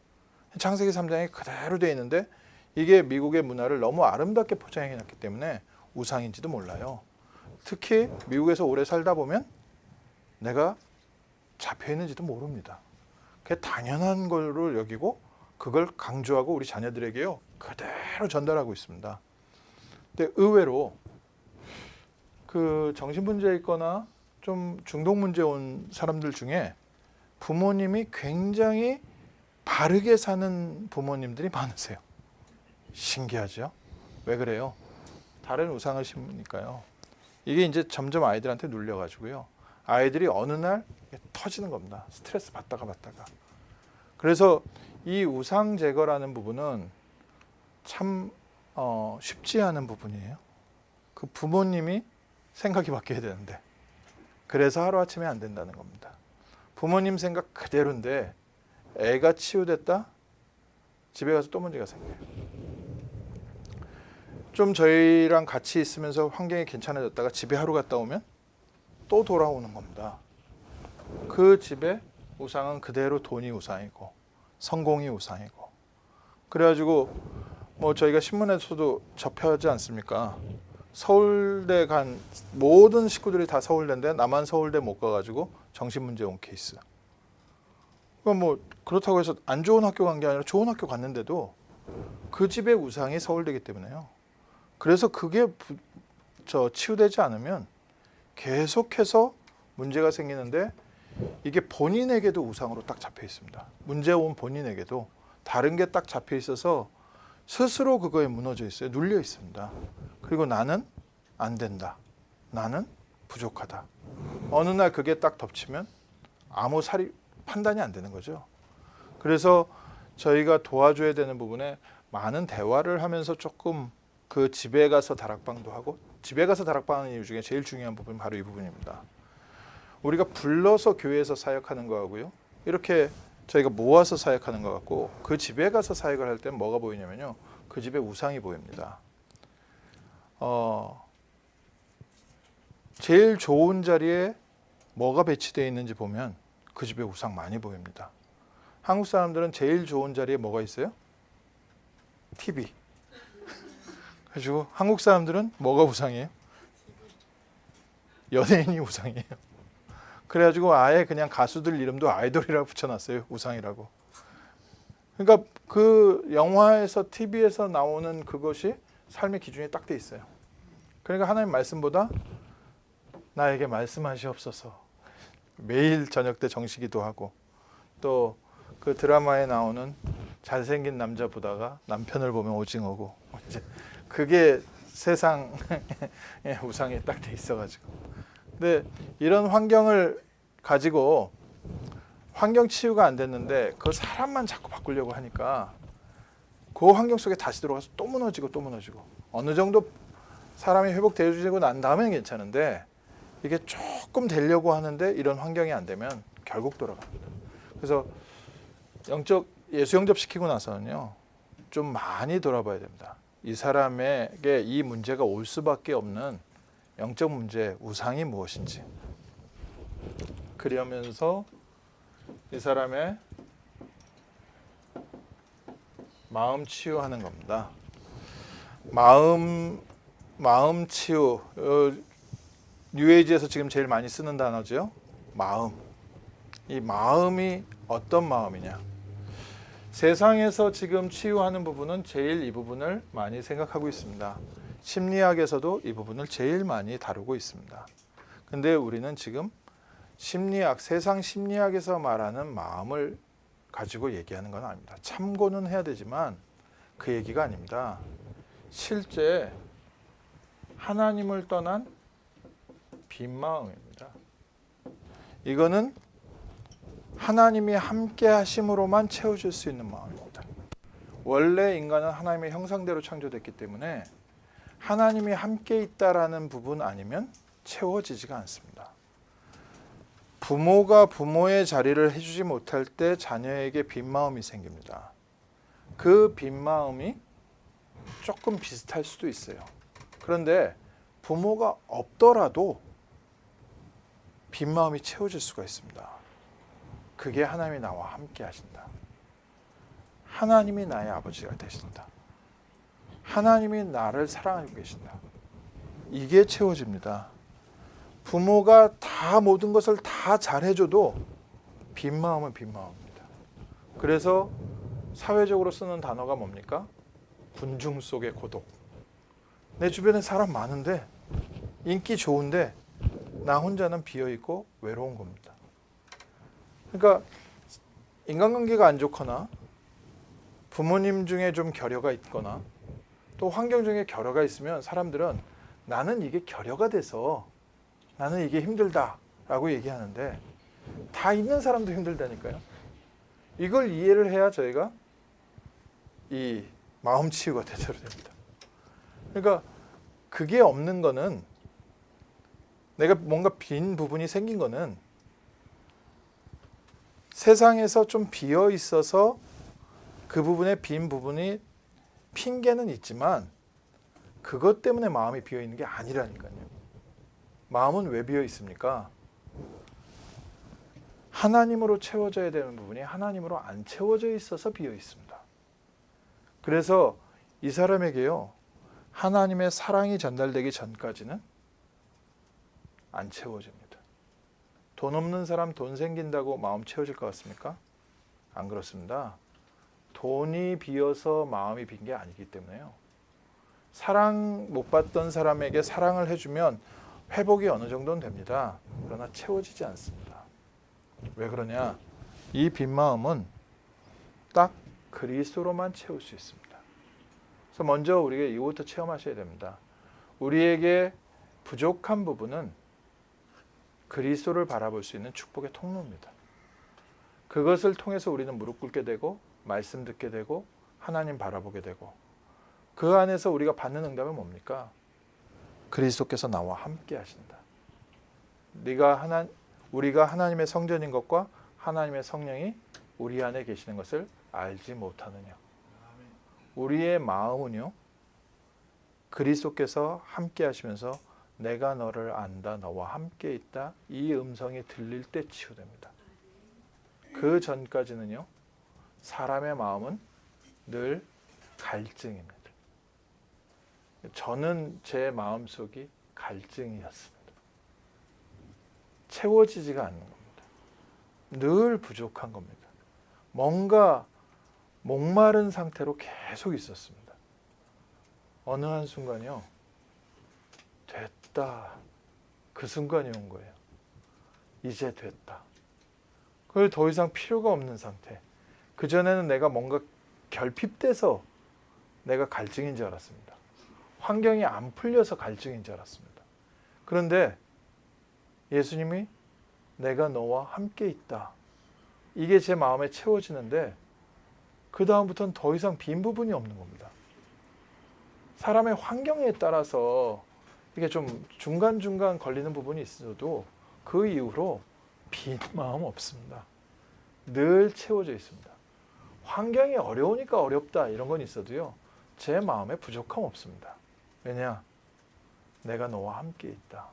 창세기 3장에 그대로 되어 있는데 이게 미국의 문화를 너무 아름답게 포장해놨기 때문에 우상인지도 몰라요. 특히 미국에서 오래 살다 보면 내가 잡혀있는지도 모릅니다. 그게 당연한 걸로 여기고 그걸 강조하고 우리 자녀들에게요 그대로 전달하고 있습니다. 근데 의외로 그 정신문제 있거나 좀 중독문제 온 사람들 중에 부모님이 굉장히 바르게 사는 부모님들이 많으세요. 신기하죠? 왜 그래요? 다른 우상을 심으니까요. 이게 이제 점점 아이들한테 눌려가지고요. 아이들이 어느 날 터지는 겁니다. 스트레스 받다가. 그래서 이 우상 제거라는 부분은 참 쉽지 않은 부분이에요. 그 부모님이 생각이 바뀌어야 되는데 그래서 하루아침에 안 된다는 겁니다. 부모님 생각 그대로인데 애가 치유됐다? 집에 가서 또 문제가 생겨요. 좀 저희랑 같이 있으면서 환경이 괜찮아졌다가 집에 하루 갔다 오면 또 돌아오는 겁니다. 그 집에 우상은 그대로 돈이 우상이고 성공이 우상이고 그래가지고 뭐 저희가 신문에서도 접하지 않습니까? 서울대 간 모든 식구들이 다 서울대인데 나만 서울대 못 가가지고 정신문제 온 케이스. 뭐 그렇다고 해서 안 좋은 학교 간 게 아니라 좋은 학교 갔는데도 그 집의 우상이 서울대이기 때문에요. 그래서 그게 치유되지 않으면 계속해서 문제가 생기는데 이게 본인에게도 우상으로 딱 잡혀 있습니다. 문제 온 본인에게도 다른 게 딱 잡혀 있어서 스스로 그거에 무너져 있어요. 눌려 있습니다. 그리고 나는 안 된다. 나는 부족하다. 어느 날 그게 딱 덮치면 아무 판단이 안 되는 거죠. 그래서 저희가 도와줘야 되는 부분에 많은 대화를 하면서 조금 그 집에 가서 다락방도 하고 집에 가서 다락방하는 이유 중에 제일 중요한 부분이 바로 이 부분입니다. 우리가 불러서 교회에서 사역하는 거하고요. 이렇게 저희가 모아서 사역하는 것 같고 그 집에 가서 사역을 할 때 뭐가 보이냐면요. 그 집에 우상이 보입니다. 제일 좋은 자리에 뭐가 배치되어 있는지 보면 그 집에 우상 많이 보입니다. 한국 사람들은 제일 좋은 자리에 뭐가 있어요? TV. 그래가지고 한국 사람들은 뭐가 우상이에요? 연예인이 우상이에요. 그래가지고 아예 그냥 가수들 이름도 아이돌이라고 붙여놨어요. 우상이라고. 그러니까 그 영화에서 TV에서 나오는 그것이 삶의 기준이 딱 돼 있어요. 그러니까 하나님 말씀보다 나에게 말씀하시옵소서. 매일 저녁 때 정시기도 하고 또 그 드라마에 나오는 잘생긴 남자 보다가 남편을 보면 오징어고 이제 그게 세상의 우상이 딱 돼 있어가지고. 근데 이런 환경을 가지고 환경 치유가 안 됐는데 그 사람만 자꾸 바꾸려고 하니까 그 환경 속에 다시 들어가서 또 무너지고 어느 정도 사람이 회복되어지고 난 다음엔 괜찮은데 이게 조금 되려고 하는데 이런 환경이 안 되면 결국 돌아갑니다. 그래서 예수 영접시키고 나서는요 좀 많이 돌아봐야 됩니다. 이 사람에게 이 문제가 올 수밖에 없는 영적 문제, 우상이 무엇인지 그러면서 이 사람의 마음 치유하는 겁니다. 마음 치유, 뉴에이지에서 지금 제일 많이 쓰는 단어죠. 마음. 이 마음이 어떤 마음이냐. 세상에서 지금 치유하는 부분은 제일 이 부분을 많이 생각하고 있습니다. 심리학에서도 이 부분을 제일 많이 다루고 있습니다. 근데 우리는 지금 세상 심리학에서 말하는 마음을 가지고 얘기하는 건 아닙니다. 참고는 해야 되지만 그 얘기가 아닙니다. 실제 하나님을 떠난 빈 마음입니다. 이거는 하나님이 함께 하심으로만 채워질 수 있는 마음입니다. 원래 인간은 하나님의 형상대로 창조됐기 때문에 하나님이 함께 있다라는 부분 아니면 채워지지가 않습니다. 부모가 부모의 자리를 해주지 못할 때 자녀에게 빈 마음이 생깁니다. 그 빈 마음이 조금 비슷할 수도 있어요. 그런데 부모가 없더라도 빈 마음이 채워질 수가 있습니다. 그게 하나님이 나와 함께 하신다. 하나님이 나의 아버지가 되신다. 하나님이 나를 사랑하고 계신다. 이게 채워집니다. 부모가 다 모든 것을 다 잘해줘도 빈 마음은 빈 마음입니다. 그래서 사회적으로 쓰는 단어가 뭡니까? 군중 속의 고독. 내 주변에 사람 많은데 인기 좋은데 나 혼자는 비어있고 외로운 겁니다. 그러니까 인간관계가 안 좋거나 부모님 중에 좀 결여가 있거나 또 환경 중에 결여가 있으면 사람들은 나는 이게 결여가 돼서 나는 이게 힘들다라고 얘기하는데 다 있는 사람도 힘들다니까요. 이걸 이해를 해야 저희가 이 마음 치유가 제대로 됩니다. 그러니까 그게 없는 거는 내가 뭔가 빈 부분이 생긴 거는 세상에서 좀 비어 있어서 그 부분에 빈 부분이 핑계는 있지만 그것 때문에 마음이 비어 있는 게 아니라니까요. 마음은 왜 비어 있습니까? 하나님으로 채워져야 되는 부분이 하나님으로 안 채워져 있어서 비어 있습니다. 그래서 이 사람에게요, 하나님의 사랑이 전달되기 전까지는 안 채워집니다. 돈 없는 사람 돈 생긴다고 마음 채워질 것 같습니까? 안 그렇습니다. 돈이 비어서 마음이 빈 게 아니기 때문에요. 사랑 못 받던 사람에게 사랑을 해주면 회복이 어느 정도는 됩니다. 그러나 채워지지 않습니다. 왜 그러냐? 이 빈 마음은 딱 그리스도로만 채울 수 있습니다. 그래서 먼저 우리가 이것부터 체험하셔야 됩니다. 우리에게 부족한 부분은 그리스도를 바라볼 수 있는 축복의 통로입니다. 그것을 통해서 우리는 무릎 꿇게 되고 말씀 듣게 되고 하나님 바라보게 되고 그 안에서 우리가 받는 응답은 뭡니까? 그리스도께서 나와 함께 하신다. 우리가 하나님의 성전인 것과 하나님의 성령이 우리 안에 계시는 것을 알지 못하느냐. 우리의 마음은요, 그리스도께서 함께 하시면서 내가 너를 안다, 너와 함께 있다, 이 음성이 들릴 때 치유됩니다. 그 전까지는요, 사람의 마음은 늘 갈증입니다. 저는 제 마음속이 갈증이었습니다. 채워지지가 않는 겁니다. 늘 부족한 겁니다. 뭔가 목마른 상태로 계속 있었습니다. 어느 한순간이요, 됐다. 그 순간이 온 거예요. 이제 됐다. 그걸 더 이상 필요가 없는 상태. 그전에는 내가 뭔가 결핍돼서 내가 갈증인 줄 알았습니다. 환경이 안 풀려서 갈증인 줄 알았습니다. 그런데 예수님이 내가 너와 함께 있다. 이게 제 마음에 채워지는데 그 다음부터는 더 이상 빈 부분이 없는 겁니다. 사람의 환경에 따라서 이게 좀 중간중간 걸리는 부분이 있어도 그 이후로 빈 마음 없습니다. 늘 채워져 있습니다. 환경이 어려우니까 어렵다 이런 건 있어도요, 제 마음에 부족함 없습니다. 왜냐? 내가 너와 함께 있다.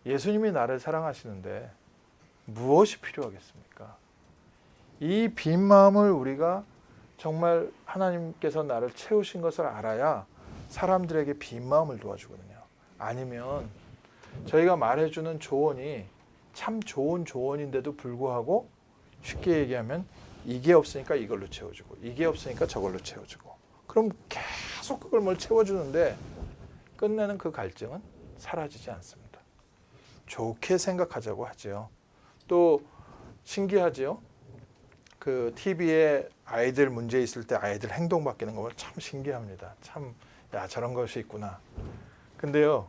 예수님이 나를 사랑하시는데 무엇이 필요하겠습니까? 이 빈 마음을 우리가 정말 하나님께서 나를 채우신 것을 알아야 사람들에게 빈 마음을 도와주거든요. 아니면 저희가 말해주는 조언이 참 좋은 조언인데도 불구하고 쉽게 얘기하면 이게 없으니까 이걸로 채워주고 이게 없으니까 저걸로 채워주고 그럼 계속 그걸 뭘 채워주는데 끝내는 그 갈증은 사라지지 않습니다. 좋게 생각하자고 하죠. 또 신기하죠. 그 TV에 아이들 문제 있을 때 아이들 행동 바뀌는 거 참 신기합니다. 참, 야, 저런 것이 있구나. 근데요,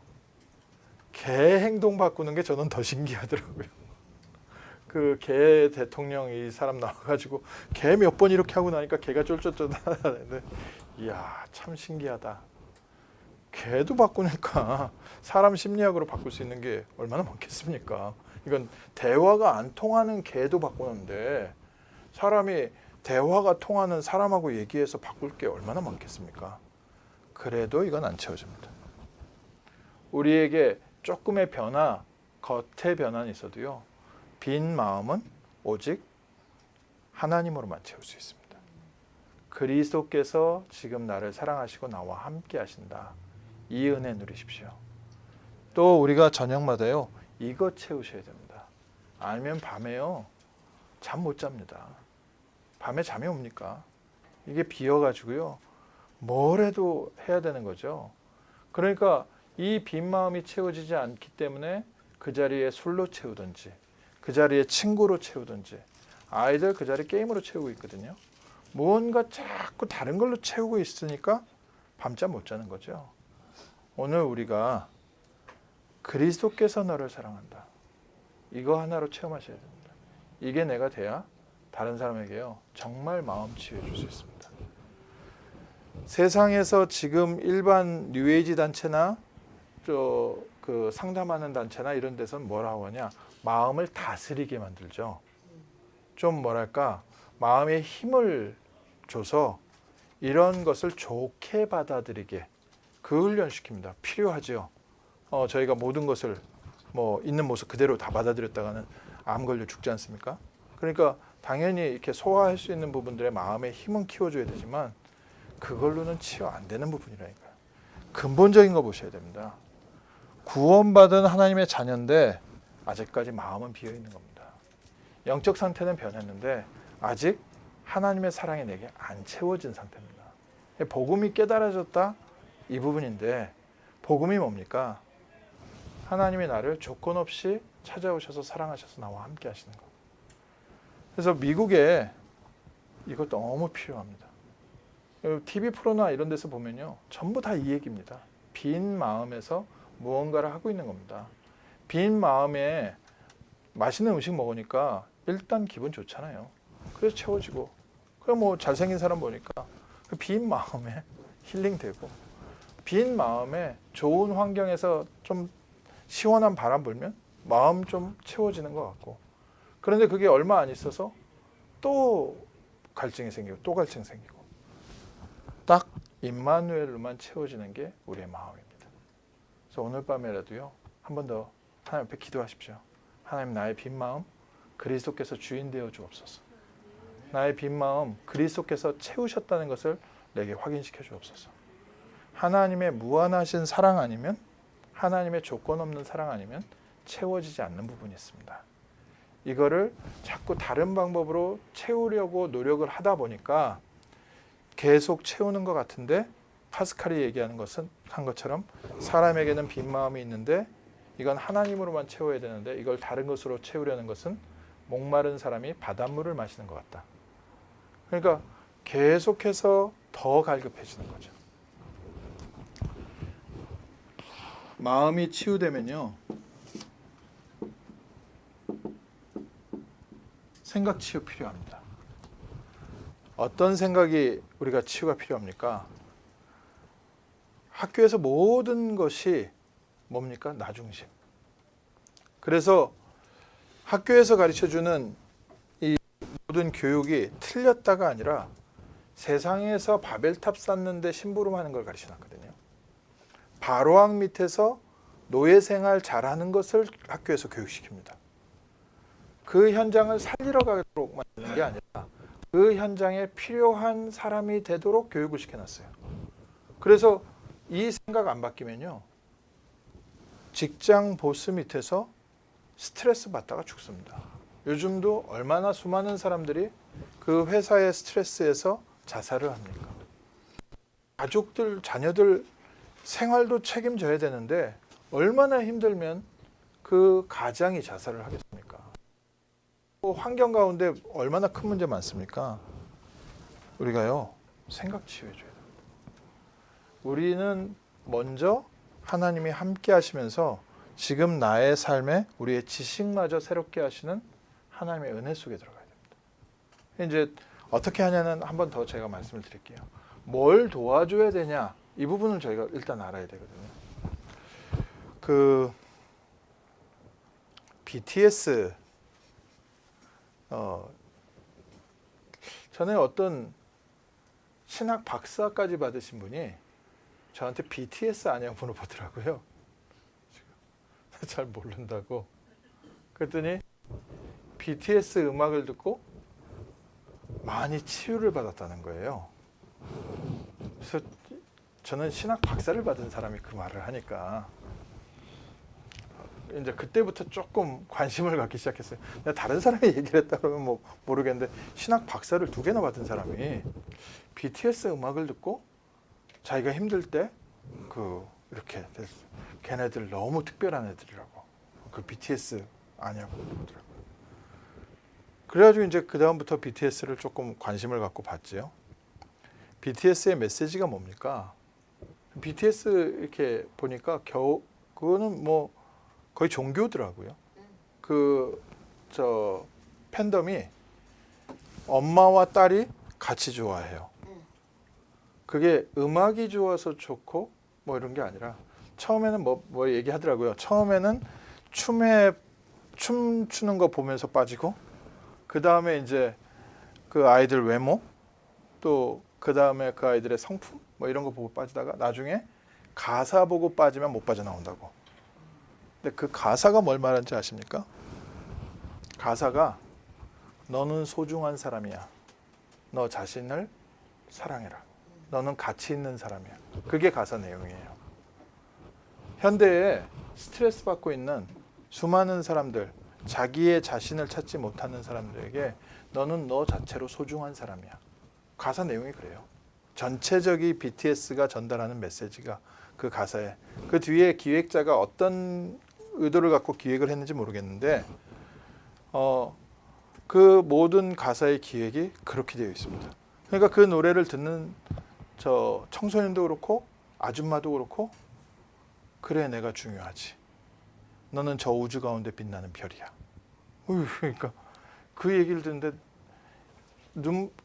개 행동 바꾸는 게 저는 더 신기하더라고요. 그 개 대통령 이 사람 나와가지고 개 몇 번 이렇게 하고 나니까 개가 쫄쫄쫄 하는데, 이야, 참 신기하다. 개도 바꾸니까 사람 심리학으로 바꿀 수 있는 게 얼마나 많겠습니까? 이건 대화가 안 통하는 개도 바꾸는데 사람이 대화가 통하는 사람하고 얘기해서 바꿀 게 얼마나 많겠습니까? 그래도 이건 안 채워집니다. 우리에게 조금의 변화, 겉의 변화는 있어도요. 빈 마음은 오직 하나님으로만 채울 수 있습니다. 그리스도께서 지금 나를 사랑하시고 나와 함께 하신다. 이 은혜 누리십시오. 또 우리가 저녁마다요. 이거 채우셔야 됩니다. 아니면 밤에요. 잠 못 잡니다. 밤에 잠이 옵니까? 이게 비어가지고요. 뭘 해도 해야 되는 거죠. 그러니까 이 빈 마음이 채워지지 않기 때문에 그 자리에 술로 채우든지 그 자리에 친구로 채우든지 아이들 그 자리에 게임으로 채우고 있거든요. 무언가 자꾸 다른 걸로 채우고 있으니까 밤잠 못 자는 거죠. 오늘 우리가 그리스도께서 너를 사랑한다. 이거 하나로 체험하셔야 됩니다. 이게 내가 돼야 다른 사람에게요. 정말 마음 치유해 줄 수 있습니다. 세상에서 지금 일반 뉴에이지 단체나 그 상담하는 단체나 이런 데서는 뭐라고 하냐? 마음을 다스리게 만들죠. 좀 뭐랄까? 마음에 힘을 줘서 이런 것을 좋게 받아들이게 그 훈련시킵니다. 필요하죠. 저희가 모든 것을 뭐 있는 모습 그대로 다 받아들였다가는 암 걸려 죽지 않습니까? 그러니까 당연히 이렇게 소화할 수 있는 부분들의 마음의 힘은 키워줘야 되지만 그걸로는 치유 안 되는 부분이라니까요. 근본적인 거 보셔야 됩니다. 구원받은 하나님의 자녀인데 아직까지 마음은 비어 있는 겁니다. 영적 상태는 변했는데 아직 하나님의 사랑이 내게 안 채워진 상태입니다. 복음이 깨달아졌다 이 부분인데 복음이 뭡니까? 하나님이 나를 조건 없이 찾아오셔서 사랑하셔서 나와 함께 하시는 것. 그래서 미국에 이거 너무 필요합니다. TV 프로나 이런 데서 보면요. 전부 다 이 얘기입니다. 빈 마음에서 무언가를 하고 있는 겁니다. 빈 마음에 맛있는 음식 먹으니까 일단 기분 좋잖아요. 그래서 채워지고 그럼 뭐 잘생긴 사람 보니까 그 빈 마음에 힐링되고 빈 마음에 좋은 환경에서 좀 시원한 바람 불면 마음 좀 채워지는 것 같고 그런데 그게 얼마 안 있어서 또 갈증이 생기고 또 갈증이 생기고 딱 임마누엘로만 채워지는 게 우리의 마음입니다. 그래서 오늘 밤에라도요 한 번 더 하나님 앞에 기도하십시오. 하나님 나의 빈 마음 그리스도께서 주인 되어 주옵소서. 나의 빈 마음 그리스도께서 채우셨다는 것을 내게 확인시켜 주옵소서. 하나님의 무한하신 사랑 아니면 하나님의 조건 없는 사랑 아니면 채워지지 않는 부분이 있습니다. 이거를 자꾸 다른 방법으로 채우려고 노력을 하다 보니까 계속 채우는 것 같은데 파스칼이 얘기하는 것은 한 것처럼 사람에게는 빈 마음이 있는데 이건 하나님으로만 채워야 되는데 이걸 다른 것으로 채우려는 것은 목마른 사람이 바닷물을 마시는 것 같다. 그러니까 계속해서 더 갈급해지는 거죠. 마음이 치유되면요. 생각 치유 필요합니다. 어떤 생각이 우리가 치유가 필요합니까? 학교에서 모든 것이 뭡니까? 나 중심. 그래서 학교에서 가르쳐주는 이 모든 교육이 틀렸다가 아니라 세상에서 바벨탑 쌓는데 심부름하는 걸 가르쳐놨거든요. 바로왕 밑에서 노예생활 잘하는 것을 학교에서 교육시킵니다. 그 현장을 살리러 가도록 만드는 게 아니라 그 현장에 필요한 사람이 되도록 교육을 시켜놨어요. 그래서 이 생각 안 바뀌면요. 직장 보스 밑에서 스트레스 받다가 죽습니다. 요즘도 얼마나 수많은 사람들이 그 회사의 스트레스에서 자살을 합니까? 가족들, 자녀들 생활도 책임져야 되는데 얼마나 힘들면 그 가장이 자살을 하겠습니까? 환경 가운데 얼마나 큰 문제 많습니까? 우리가요 생각 치유해줘야 됩니다. 우리는 먼저 하나님이 함께 하시면서 지금 나의 삶에 우리의 지식마저 새롭게 하시는 하나님의 은혜 속에 들어가야 됩니다. 이제 어떻게 하냐는 한 번 더 제가 말씀을 드릴게요. 뭘 도와줘야 되냐 이 부분을 저희가 일단 알아야 되거든요. BTS 전에 어떤 신학 박사까지 받으신 분이 저한테 BTS 아냐고 물어보더라고요. 잘 모른다고. 그랬더니 BTS 음악을 듣고 많이 치유를 받았다는 거예요. 그래서 저는 신학 박사를 받은 사람이 그 말을 하니까 이제 그때부터 조금 관심을 갖기 시작했어요. 내가 다른 사람이 얘기를 했다 그러면 뭐 모르겠는데 신학 박사를 2개나 받은 사람이 BTS 음악을 듣고 자기가 힘들 때 이렇게 걔네들 너무 특별한 애들이라고 그 BTS 아냐고 그러더라고요. 그래가지고 이제 그 다음부터 BTS를 조금 관심을 갖고 봤지요. BTS의 메시지가 뭡니까? BTS 이렇게 보니까 그거는 뭐 거의 종교더라고요. 팬덤이 엄마와 딸이 같이 좋아해요. 그게 음악이 좋아서 좋고 뭐 이런 게 아니라 처음에는 뭐 얘기하더라고요. 처음에는 춤추는 거 보면서 빠지고 그 다음에 이제 그 아이들 외모 또 그 다음에 그 아이들의 성품 뭐 이런 거 보고 빠지다가 나중에 가사 보고 빠지면 못 빠져나온다고. 근데 그 가사가 뭘 말하는지 아십니까? 가사가 너는 소중한 사람이야. 너 자신을 사랑해라. 너는 가치 있는 사람이야. 그게 가사 내용이에요. 현대에 스트레스 받고 있는 수많은 사람들, 자기의 자신을 찾지 못하는 사람들에게 너는 너 자체로 소중한 사람이야. 가사 내용이 그래요. 전체적인 BTS가 전달하는 메시지가 그 가사에. 그 뒤에 기획자가 어떤 의도를 갖고 기획을 했는지 모르겠는데 그 모든 가사의 기획이 그렇게 되어 있습니다. 그러니까 그 노래를 듣는 저 청소년도 그렇고 아줌마도 그렇고 그래 내가 중요하지. 너는 저 우주 가운데 빛나는 별이야. 그러니까 그 얘기를 듣는데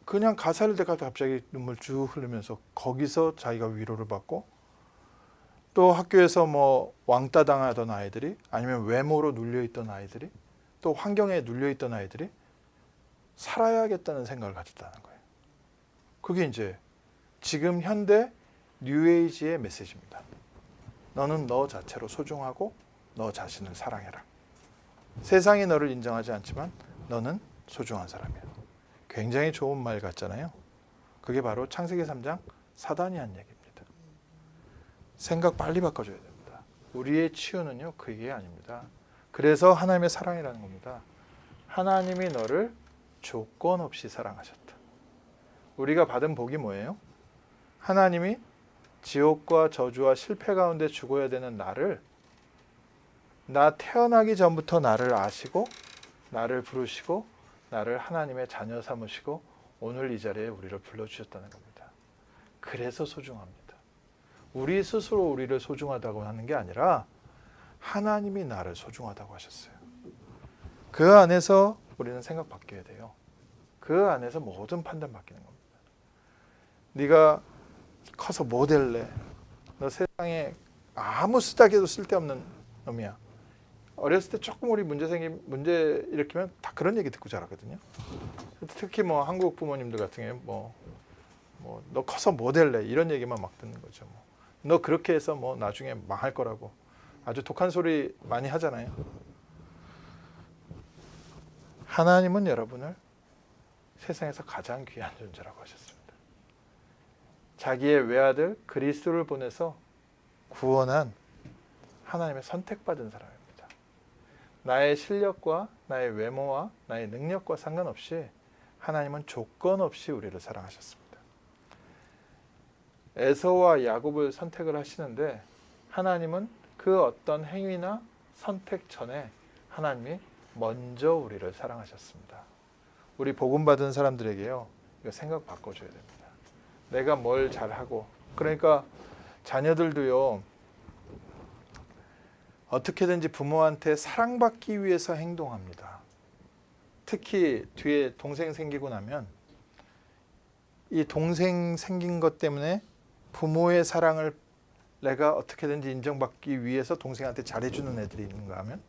그냥 가사를 듣다가 갑자기 눈물 쭉 흘리면서 거기서 자기가 위로를 받고 또 학교에서 뭐 왕따 당하던 아이들이 아니면 외모로 눌려있던 아이들이 또 환경에 눌려있던 아이들이 살아야겠다는 생각을 가졌다는 거예요. 그게 이제 지금 현대 뉴에이지의 메시지입니다. 너는 너 자체로 소중하고 너 자신을 사랑해라. 세상이 너를 인정하지 않지만 너는 소중한 사람이야. 굉장히 좋은 말 같잖아요. 그게 바로 창세기 3장 사단이 한 얘기입니다. 생각 빨리 바꿔줘야 됩니다. 우리의 치유는요 그게 아닙니다. 그래서 하나님의 사랑이라는 겁니다. 하나님이 너를 조건 없이 사랑하셨다. 우리가 받은 복이 뭐예요? 하나님이 지옥과 저주와 실패 가운데 죽어야 되는 나 태어나기 전부터 나를 아시고 나를 부르시고 나를 하나님의 자녀 삼으시고 오늘 이 자리에 우리를 불러주셨다는 겁니다. 그래서 소중합니다. 우리 스스로 우리를 소중하다고 하는 게 아니라 하나님이 나를 소중하다고 하셨어요. 그 안에서 우리는 생각 바뀌어야 돼요. 그 안에서 모든 판단 바뀌는 겁니다. 네가 커서 뭐 될래? 너 세상에 아무 쓰다게도 쓸데없는 놈이야. 어렸을 때 조금 우리 문제 일으키면 다 그런 얘기 듣고 자라거든요. 특히 뭐 한국 부모님들 같은 경우에 너 커서 뭐 될래? 이런 얘기만 막 듣는 거죠. 너 그렇게 해서 뭐 나중에 망할 거라고 아주 독한 소리 많이 하잖아요. 하나님은 여러분을 세상에서 가장 귀한 존재라고 하셨습니다. 자기의 외아들 그리스도를 보내서 구원한 하나님의 선택받은 사람입니다. 나의 실력과 나의 외모와 나의 능력과 상관없이 하나님은 조건 없이 우리를 사랑하셨습니다. 에서와 야곱을 선택을 하시는데 하나님은 그 어떤 행위나 선택 전에 하나님이 먼저 우리를 사랑하셨습니다. 우리 복음 받은 사람들에게요, 이거 생각 바꿔줘야 됩니다. 내가 뭘 잘하고, 그러니까 자녀들도요, 어떻게든지 부모한테 사랑받기 위해서 행동합니다. 특히 뒤에 동생 생기고 나면 이 동생 생긴 것 때문에 부모의 사랑을 내가 어떻게든지 인정받기 위해서 동생한테 잘해주는 애들이 있는가 하면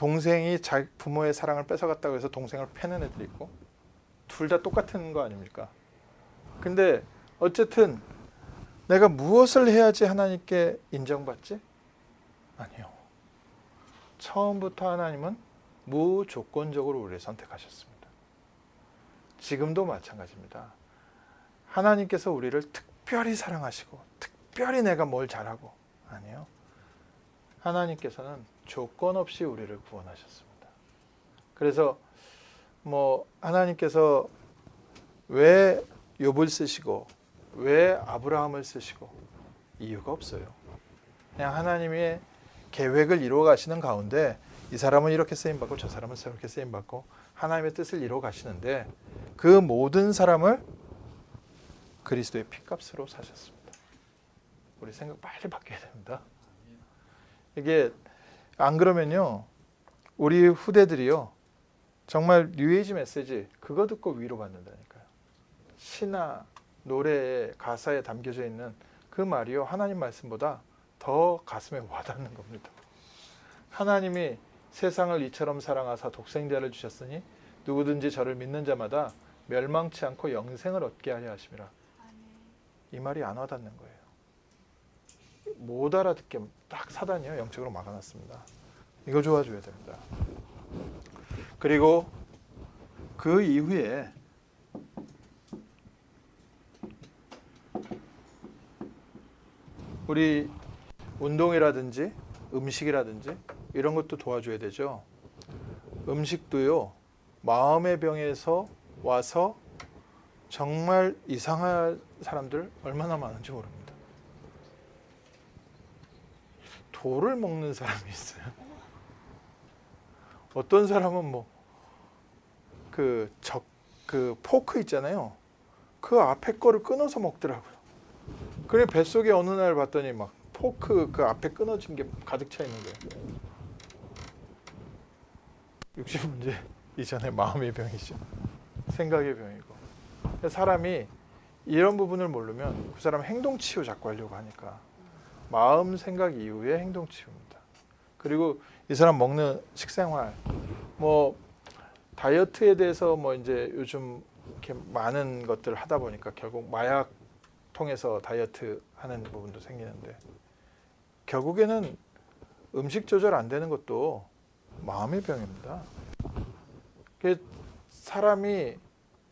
동생이 자기 부모의 사랑을 뺏어갔다고 해서 동생을 패는 애들이 있고, 둘 다 똑같은 거 아닙니까? 근데 어쨌든 내가 무엇을 해야지 하나님께 인정받지? 아니요. 처음부터 하나님은 무조건적으로 우리를 선택하셨습니다. 지금도 마찬가지입니다. 하나님께서 우리를 특별히 사랑하시고 특별히 내가 뭘 잘하고, 아니요. 하나님께서는 조건 없이 우리를 구원하셨습니다. 그래서 하나님께서 왜 욥을 쓰시고 왜 아브라함을 쓰시고 이유가 없어요. 그냥 하나님의 계획을 이루어 가시는 가운데 이 사람은 이렇게 쓰임받고 저 사람은 저렇게 쓰임받고 하나님의 뜻을 이루어 가시는데, 그 모든 사람을 그리스도의 피값으로 사셨습니다. 우리 생각 빨리 바뀌어야 됩니다. 이게 안 그러면요, 우리 후대들이요 정말 뉴에이지 메시지 그거 듣고 위로받는다니까요. 시나 노래의 가사에 담겨져 있는 그 말이요, 하나님 말씀보다 더 가슴에 와닿는 겁니다. 하나님이 세상을 이처럼 사랑하사 독생자를 주셨으니 누구든지 저를 믿는 자마다 멸망치 않고 영생을 얻게 하려 하심이라. 이 말이 안 와닿는 거예요. 못 알아듣게 딱 사단이요 영적으로 막아놨습니다. 이거 좋아줘야 됩니다. 그리고 그 이후에 우리 운동이라든지 음식이라든지 이런 것도 도와줘야 되죠. 음식도요, 마음의 병에서 와서 정말 이상한 사람들 얼마나 많은지 모릅니다. 돌을 먹는 사람이 있어요. 어떤 사람은 그 포크 있잖아요. 그 앞에 거를 끊어서 먹더라고요. 그래 뱃속에 어느 날 봤더니 막 포크 그 앞에 끊어진 게 가득 차 있는 거예요. 육신 문제 이전에 마음의 병이죠. 생각의 병이고. 사람이 이런 부분을 모르면 그 사람 행동 치유 자꾸 하려고 하니까 마음 생각 이후에 행동 치유입니다. 그리고 이 사람 먹는 식생활, 다이어트에 대해서 이제 요즘 이렇게 많은 것들을 하다 보니까 결국 마약 통해서 다이어트 하는 부분도 생기는데, 결국에는 음식 조절 안 되는 것도 마음의 병입니다. 사람이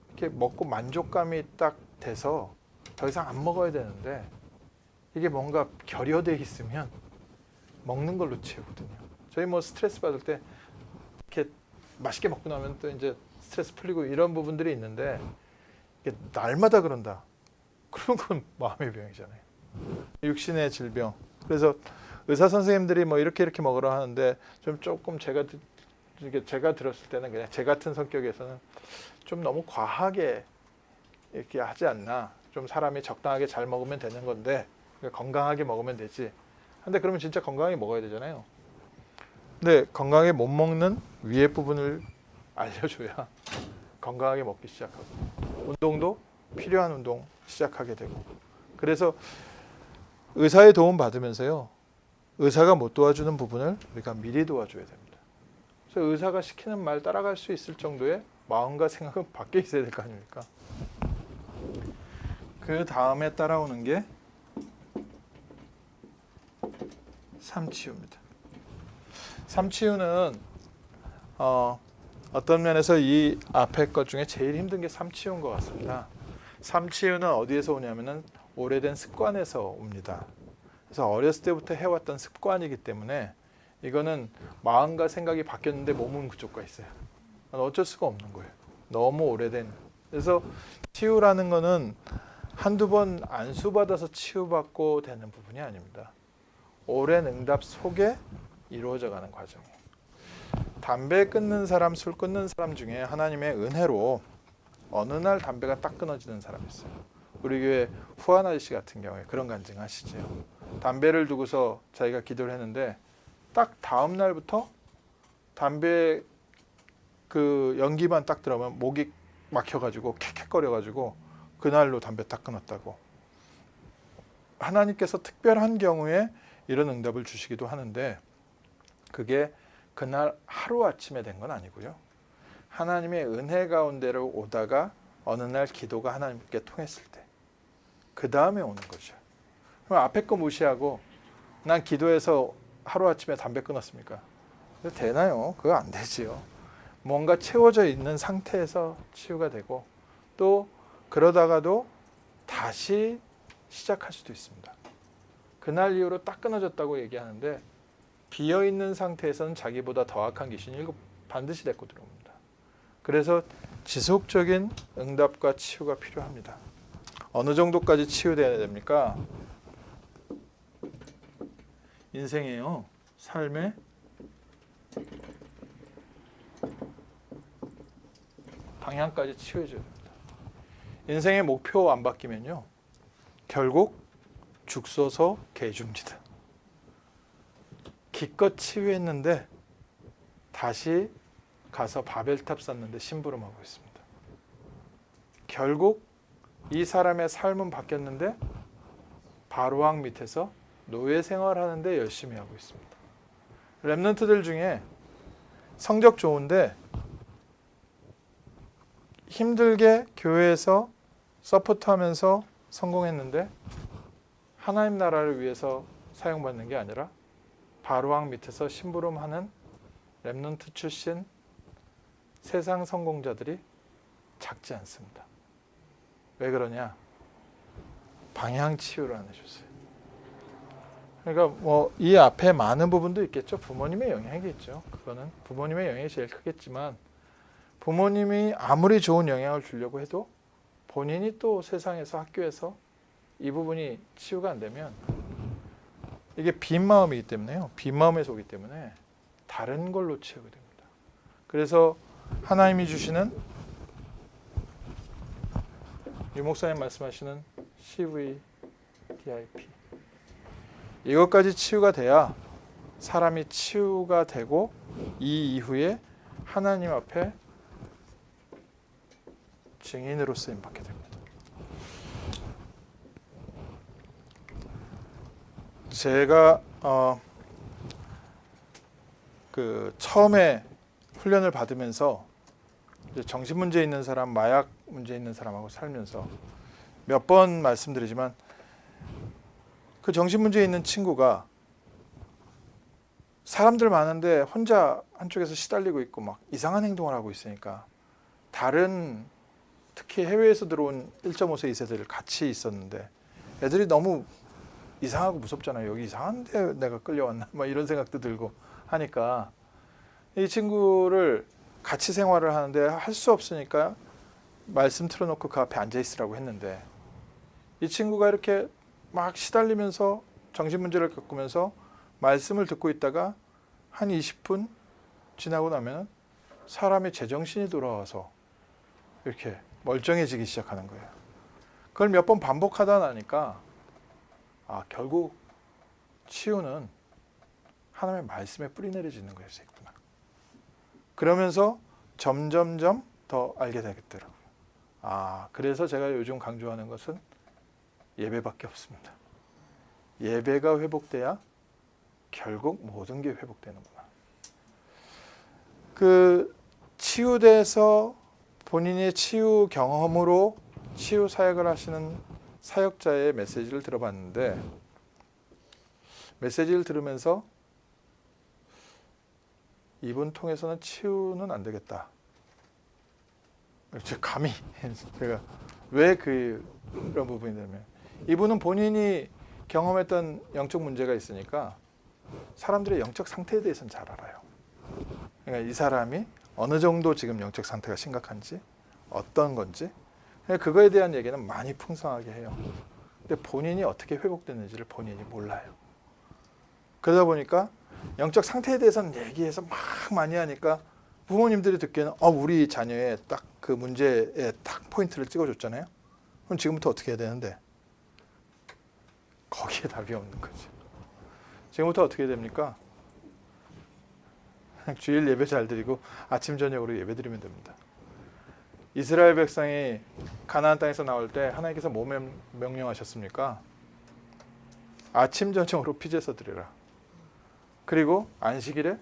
이렇게 먹고 만족감이 딱 돼서 더 이상 안 먹어야 되는데, 이게 뭔가 결여돼 있으면 먹는 걸로 채우거든요. 저희 스트레스 받을 때 이렇게 맛있게 먹고 나면 또 이제 스트레스 풀리고 이런 부분들이 있는데, 이게 날마다 그런다. 그런 건 마음의 병이잖아요. 육신의 질병. 그래서 의사 선생님들이 이렇게 먹으라 하는데 조금 제가 들었을 때는 그냥 제 같은 성격에서는 좀 너무 과하게 이렇게 하지 않나. 좀 사람이 적당하게 잘 먹으면 되는 건데 건강하게 먹으면 되지. 근데 그러면 진짜 건강하게 먹어야 되잖아요. 근데 건강하게 못 먹는 위의 부분을 알려줘야 건강하게 먹기 시작하고, 운동도 필요한 운동 시작하게 되고. 그래서 의사의 도움 받으면서요, 의사가 못 도와주는 부분을 우리가 미리 도와줘야 됩니다. 그래서 의사가 시키는 말 따라갈 수 있을 정도의 마음과 생각은 바뀌어 있어야 될 거 아닙니까? 그 다음에 따라오는 게 삶치유입니다. 삶치유는 어떤 면에서 이 앞에 것 중에 제일 힘든 게 삶치유인 것 같습니다. 삶치유는 어디에서 오냐면은 오래된 습관에서 옵니다. 그래서 어렸을 때부터 해왔던 습관이기 때문에 이거는 마음과 생각이 바뀌었는데 몸은 그쪽과 있어요. 어쩔 수가 없는 거예요. 너무 오래된. 그래서 치유라는 거는 한두 번 안수받아서 치유받고 되는 부분이 아닙니다. 오랜 응답 속에 이루어져 가는 과정이에요. 담배 끊는 사람, 술 끊는 사람 중에 하나님의 은혜로 어느 날 담배가 딱 끊어지는 사람이 있어요. 우리 교회 후안 아저씨 같은 경우에 그런 간증 하시죠. 담배를 두고서 자기가 기도를 했는데 딱 다음 날부터 담배 그 연기만 딱 들어오면 목이 막혀가지고 캑캑거려가지고 그날로 담배 딱 끊었다고. 하나님께서 특별한 경우에 이런 응답을 주시기도 하는데, 그게 그날 하루아침에 된 건 아니고요. 하나님의 은혜 가운데로 오다가 어느 날 기도가 하나님께 통했을 때 그 다음에 오는 거죠. 그럼 앞에 거 무시하고 난 기도해서 하루아침에 담배 끊었습니까? 되나요? 그거 안 되지요. 뭔가 채워져 있는 상태에서 치유가 되고 또 그러다가도 다시 시작할 수도 있습니다. 그날 이후로 딱 끊어졌다고 얘기하는데 비어있는 상태에서는 자기보다 더 악한 귀신이 반드시 데리고 들어옵니다. 그래서 지속적인 응답과 치유가 필요합니다. 어느 정도까지 치유돼야 됩니까? 인생에요. 삶의 방향까지 치유해줘야 됩니다. 인생의 목표 안 바뀌면요. 결국 죽서서 개줍니다. 기껏 치유했는데 다시 가서 바벨탑 쌓는데 심부름하고 있습니다. 결국 이 사람의 삶은 바뀌었는데 바로왕 밑에서 노예 생활하는데 열심히 하고 있습니다. 렘넌트들 중에 성적 좋은데 힘들게 교회에서 서포트하면서 성공했는데 하나님 나라를 위해서 사용받는 게 아니라 바로왕 밑에서 심부름하는 렘넌트 출신 세상 성공자들이 작지 않습니다. 왜 그러냐? 방향 치유를 안 해줬어요. 그러니까 뭐 이 앞에 많은 부분도 있겠죠. 부모님의 영향이 있죠. 그거는 부모님의 영향이 제일 크겠지만 부모님이 아무리 좋은 영향을 주려고 해도 본인이 또 세상에서 학교에서 이 부분이 치유가 안 되면 이게 빈 마음이기 때문에요. 빈 마음에서 오기 때문에 다른 걸로 채우게 됩니다. 그래서 하나님이 주시는 유 목사님 말씀하시는 CVDIP 이것까지 치유가 돼야 사람이 치유가 되고 이 이후에 하나님 앞에 증인으로 쓰임 받게 됩니다. 제가 처음에 훈련을 받으면서 이제 정신 문제 있는 사람, 마약 문제 있는 사람하고 살면서 몇 번 말씀드리지만 그 정신 문제 있는 친구가 사람들 많은데 혼자 한쪽에서 시달리고 있고 막 이상한 행동을 하고 있으니까 다른 특히 해외에서 들어온 1.5세, 2세들 같이 있었는데 애들이 너무 이상하고 무섭잖아요. 여기 이상한데 내가 끌려왔나? 막 이런 생각도 들고 하니까 이 친구를 같이 생활을 하는데 할 수 없으니까 말씀 틀어놓고 그 앞에 앉아 있으라고 했는데 이 친구가 이렇게 막 시달리면서 정신문제를 겪으면서 말씀을 듣고 있다가 한 20분 지나고 나면 사람의 제정신이 돌아와서 이렇게 멀쩡해지기 시작하는 거예요. 그걸 몇 번 반복하다 나니까 결국 치유는 하나님의 말씀에 뿌리 내려지는 거였구나. 그러면서 점점점 더 알게 되겠더라고요. 그래서 제가 요즘 강조하는 것은 예배밖에 없습니다. 예배가 회복돼야 결국 모든 게 회복되는구나. 그 치유돼서 본인의 치유 경험으로 치유 사역을 하시는 사역자의 메시지를 들어봤는데 메시지를 들으면서 이분 통해서는 치유는 안 되겠다. 감히 제가 왜 그런 부분이 되냐면 이분은 본인이 경험했던 영적 문제가 있으니까 사람들의 영적 상태에 대해서는 잘 알아요. 그러니까 이 사람이 어느 정도 지금 영적 상태가 심각한지 어떤 건지 그거에 대한 얘기는 많이 풍성하게 해요. 근데 본인이 어떻게 회복됐는지를 본인이 몰라요. 그러다 보니까 영적 상태에 대해서는 얘기해서 막 많이 하니까 부모님들이 듣기에는 우리 자녀의 딱 그 문제에 딱 포인트를 찍어줬잖아요. 그럼 지금부터 어떻게 해야 되는데 거기에 답이 없는 거죠. 지금부터 어떻게 해야 됩니까? 주일 예배 잘 드리고 아침 저녁으로 예배 드리면 됩니다. 이스라엘 백성이 가나안 땅에서 나올 때 하나님께서 뭐 명령하셨습니까? 아침 저녁으로 피제서 드리라. 그리고 안식일에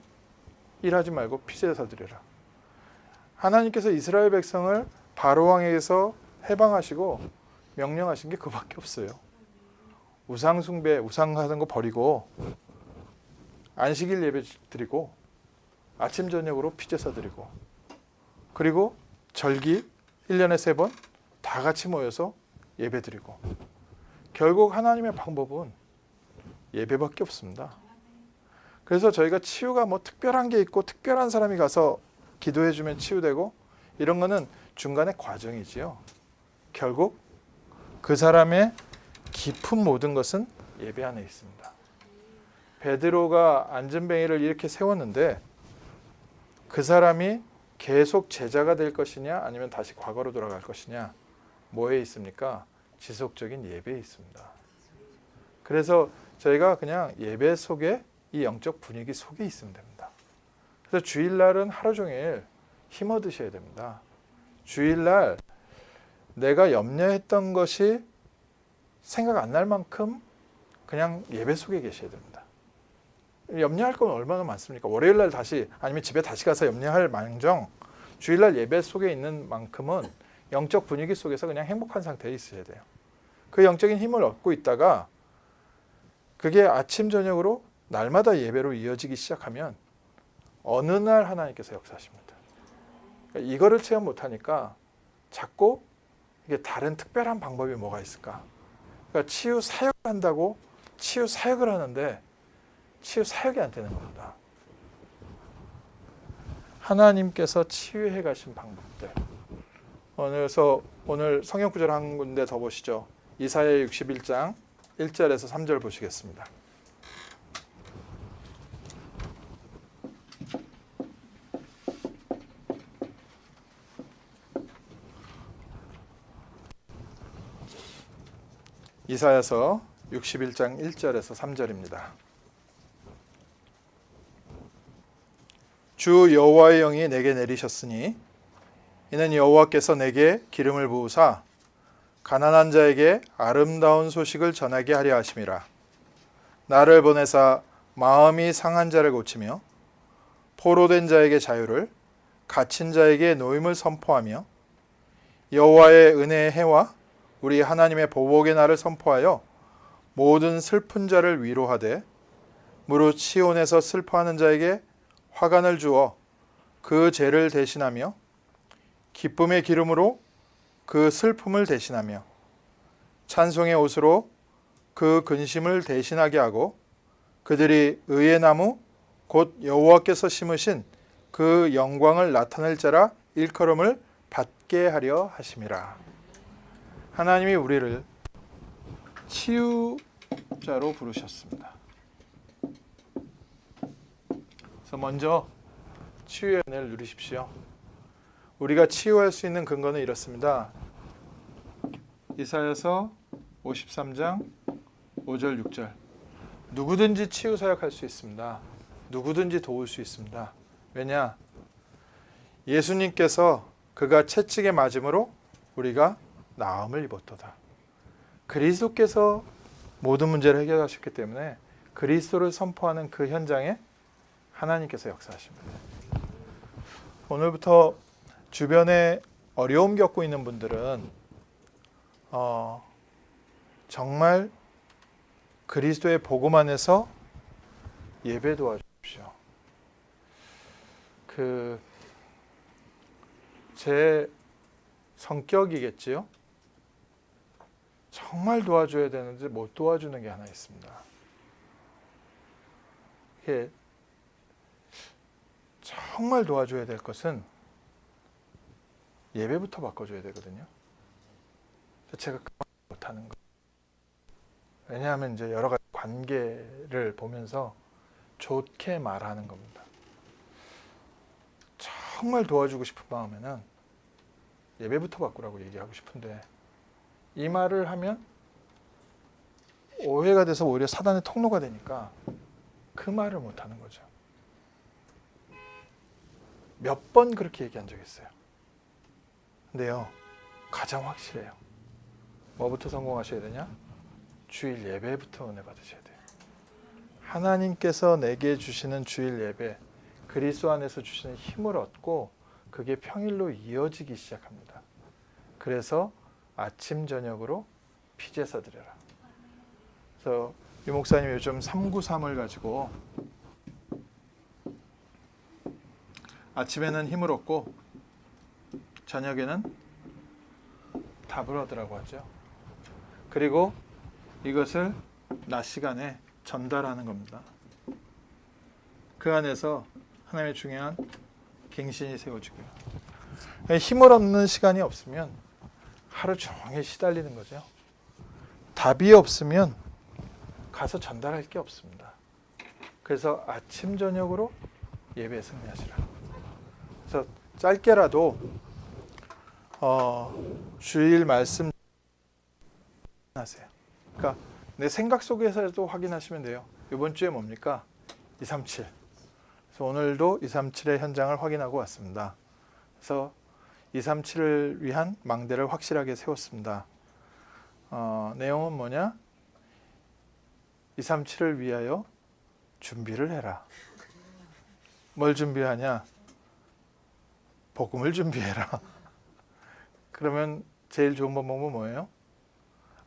일하지 말고 피제사 드려라. 하나님께서 이스라엘 백성을 바로 왕에게서 해방하시고 명령하신 게 그밖에 없어요. 우상 숭배, 우상 하는 거 버리고 안식일 예배 드리고 아침 저녁으로 피제사 드리고 그리고 절기 1년에 3번 다 같이 모여서 예배 드리고 결국 하나님의 방법은 예배밖에 없습니다. 그래서 저희가 치유가 뭐 특별한 게 있고 특별한 사람이 가서 기도해 주면 치유되고 이런 거는 중간의 과정이지요. 결국 그 사람의 깊은 모든 것은 예배 안에 있습니다. 베드로가 안전뱅이를 이렇게 세웠는데 그 사람이 계속 제자가 될 것이냐 아니면 다시 과거로 돌아갈 것이냐 뭐에 있습니까? 지속적인 예배에 있습니다. 그래서 저희가 그냥 예배 속에 이 영적 분위기 속에 있으면 됩니다. 그래서 주일날은 하루 종일 힘 얻으셔야 됩니다. 주일날 내가 염려했던 것이 생각 안 날 만큼 그냥 예배 속에 계셔야 됩니다. 염려할 건 얼마나 많습니까? 월요일날 다시 아니면 집에 다시 가서 염려할 망정 주일날 예배 속에 있는 만큼은 영적 분위기 속에서 그냥 행복한 상태에 있어야 돼요. 그 영적인 힘을 얻고 있다가 그게 아침 저녁으로 날마다 예배로 이어지기 시작하면 어느 날 하나님께서 역사하십니다. 그러니까 이거를 체험 못하니까 자꾸 이게 다른 특별한 방법이 뭐가 있을까? 그러니까 치유 사역을 한다고 치유 사역을 하는데 치유 사역이 안 되는 겁니다. 하나님께서 치유해 가신 방법들. 그래서 오늘 성경 구절 한 군데 더 보시죠. 이사야 61장 1절에서 3절 보시겠습니다. 이사야서 61장 1절에서 3절입니다. 주 여호와의 영이 내게 내리셨으니 이는 여호와께서 내게 기름을 부으사 가난한 자에게 아름다운 소식을 전하게 하려 하심이라. 나를 보내사 마음이 상한 자를 고치며 포로된 자에게 자유를 갇힌 자에게 노임을 선포하며 여호와의 은혜의 해와 우리 하나님의 보복의 날을 선포하여 모든 슬픈 자를 위로하되 무릇 시온에서 슬퍼하는 자에게 화관을 주어 그 죄를 대신하며 기쁨의 기름으로 그 슬픔을 대신하며 찬송의 옷으로 그 근심을 대신하게 하고 그들이 의의 나무 곧 여호와께서 심으신 그 영광을 나타낼 자라 일컬음을 받게 하려 하심이라. 하나님이 우리를 치유자로 부르셨습니다. 그래서 먼저 치유의 은혜를 누리십시오. 우리가 치유할 수 있는 근거는 이렇습니다. 이사야서 53장 5절 6절 누구든지 치유 사역할 수 있습니다. 누구든지 도울 수 있습니다. 왜냐? 예수님께서 그가 채찍에 맞음으로 우리가 나음을 입었도다. 그리스도께서 모든 문제를 해결하셨기 때문에 그리스도를 선포하는 그 현장에 하나님께서 역사하십니다. 오늘부터 주변에 어려움 겪고 있는 분들은 정말 그리스도의 복음 안에서 예배 도와주십시오. 제 성격이겠지요. 정말 도와줘야 되는데 못 도와주는 게 하나 있습니다. 이게 정말 도와줘야 될 것은 예배부터 바꿔줘야 되거든요. 제가 못하는 거. 왜냐하면 이제 여러 가지 관계를 보면서 좋게 말하는 겁니다. 정말 도와주고 싶은 마음에는 예배부터 바꾸라고 얘기하고 싶은데 이 말을 하면 오해가 돼서 오히려 사단의 통로가 되니까 그 말을 못하는 거죠. 몇 번 그렇게 얘기한 적 있어요. 근데요, 가장 확실해요. 뭐부터 성공하셔야 되냐? 주일 예배부터 은혜 받으셔야 돼요. 하나님께서 내게 주시는 주일 예배, 그리스도 안에서 주시는 힘을 얻고 그게 평일로 이어지기 시작합니다. 그래서 아침 저녁으로 피제사 드려라. 그래서 유 목사님이 요즘 393을 가지고 아침에는 힘을 얻고 저녁에는 답을 얻으라고 하죠. 그리고 이것을 낮 시간에 전달하는 겁니다. 그 안에서 하나님의 중요한 갱신이 세워지고요. 힘을 얻는 시간이 없으면 하루 종일 시달리는 거죠. 답이 없으면 가서 전달할 게 없습니다. 그래서 아침 저녁으로 예배에 승리하시라. 그래서 짧게라도 주일 말씀 하세요. 그러니까 내 생각 속에서도 확인하시면 돼요. 이번 주에 뭡니까? 237. 그래서 오늘도 237의 현장을 확인하고 왔습니다. 그래서 237을 위한 망대를 확실하게 세웠습니다. 내용은 뭐냐? 237을 위하여 준비를 해라. 뭘 준비하냐? 복음을 준비해라. 그러면 제일 좋은 방법은 뭐예요?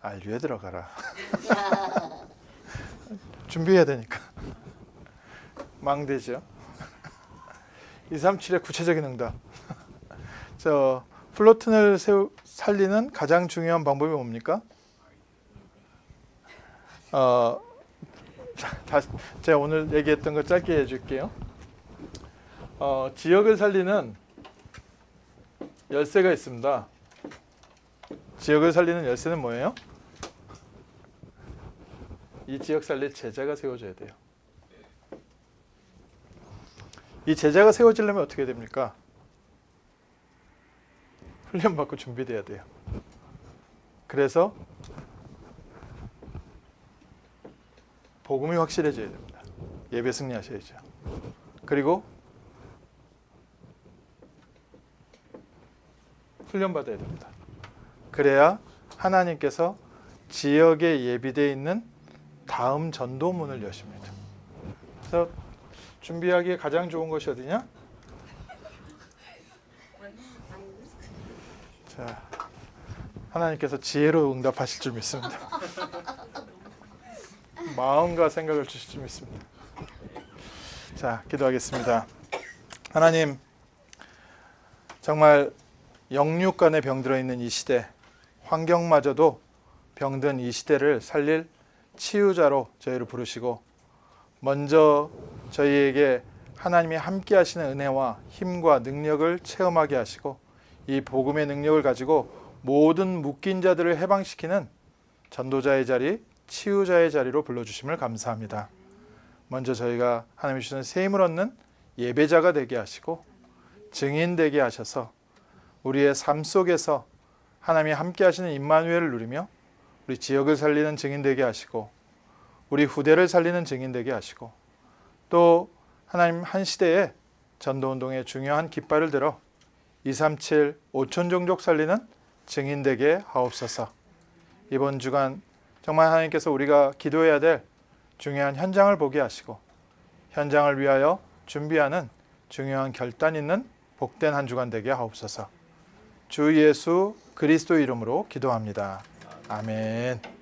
알류에 들어가라. 준비해야 되니까. 망대죠. 237의 구체적인 응답. 플로튼을 살리는 가장 중요한 방법이 뭡니까? 제가 오늘 얘기했던 거 짧게 해줄게요. 지역을 살리는 열쇠가 있습니다. 지역을 살리는 열쇠는 뭐예요? 이 지역 살릴 제자가 세워져야 돼요. 이 제자가 세워지려면 어떻게 됩니까? 훈련받고 준비돼야 돼요. 그래서 복음이 확실해져야 됩니다. 예배 승리하셔야죠. 그리고 훈련받아야 됩니다. 그래야 하나님께서 지역에 예비되어 있는 다음 전도문을 여십니다. 그래서 준비하기에 가장 좋은 것이 어디냐? 자, 하나님께서 지혜로 응답하실 줄 믿습니다. 마음과 생각을 주실 줄 믿습니다. 자, 기도하겠습니다. 하나님, 정말 영육 간에 병들어 있는 이 시대, 환경마저도 병든 이 시대를 살릴 치유자로 저희를 부르시고, 먼저 저희에게 하나님이 함께 하시는 은혜와 힘과 능력을 체험하게 하시고, 이 복음의 능력을 가지고 모든 묶인 자들을 해방시키는 전도자의 자리, 치유자의 자리로 불러주심을 감사합니다. 먼저 저희가 하나님이 주시는 새 힘을 얻는 예배자가 되게 하시고 증인 되게 하셔서 우리의 삶 속에서 하나님이 함께 하시는 임마누엘을 누리며 우리 지역을 살리는 증인 되게 하시고 우리 후대를 살리는 증인 되게 하시고 또 하나님 한 시대에 전도운동의 중요한 깃발을 들어 237 5천종족 살리는 증인 되게 하옵소서. 이번 주간 정말 하나님께서 우리가 기도해야 될 중요한 현장을 보게 하시고 현장을 위하여 준비하는 중요한 결단 있는 복된 한 주간 되게 하옵소서. 주 예수 그리스도 이름으로 기도합니다. 아멘.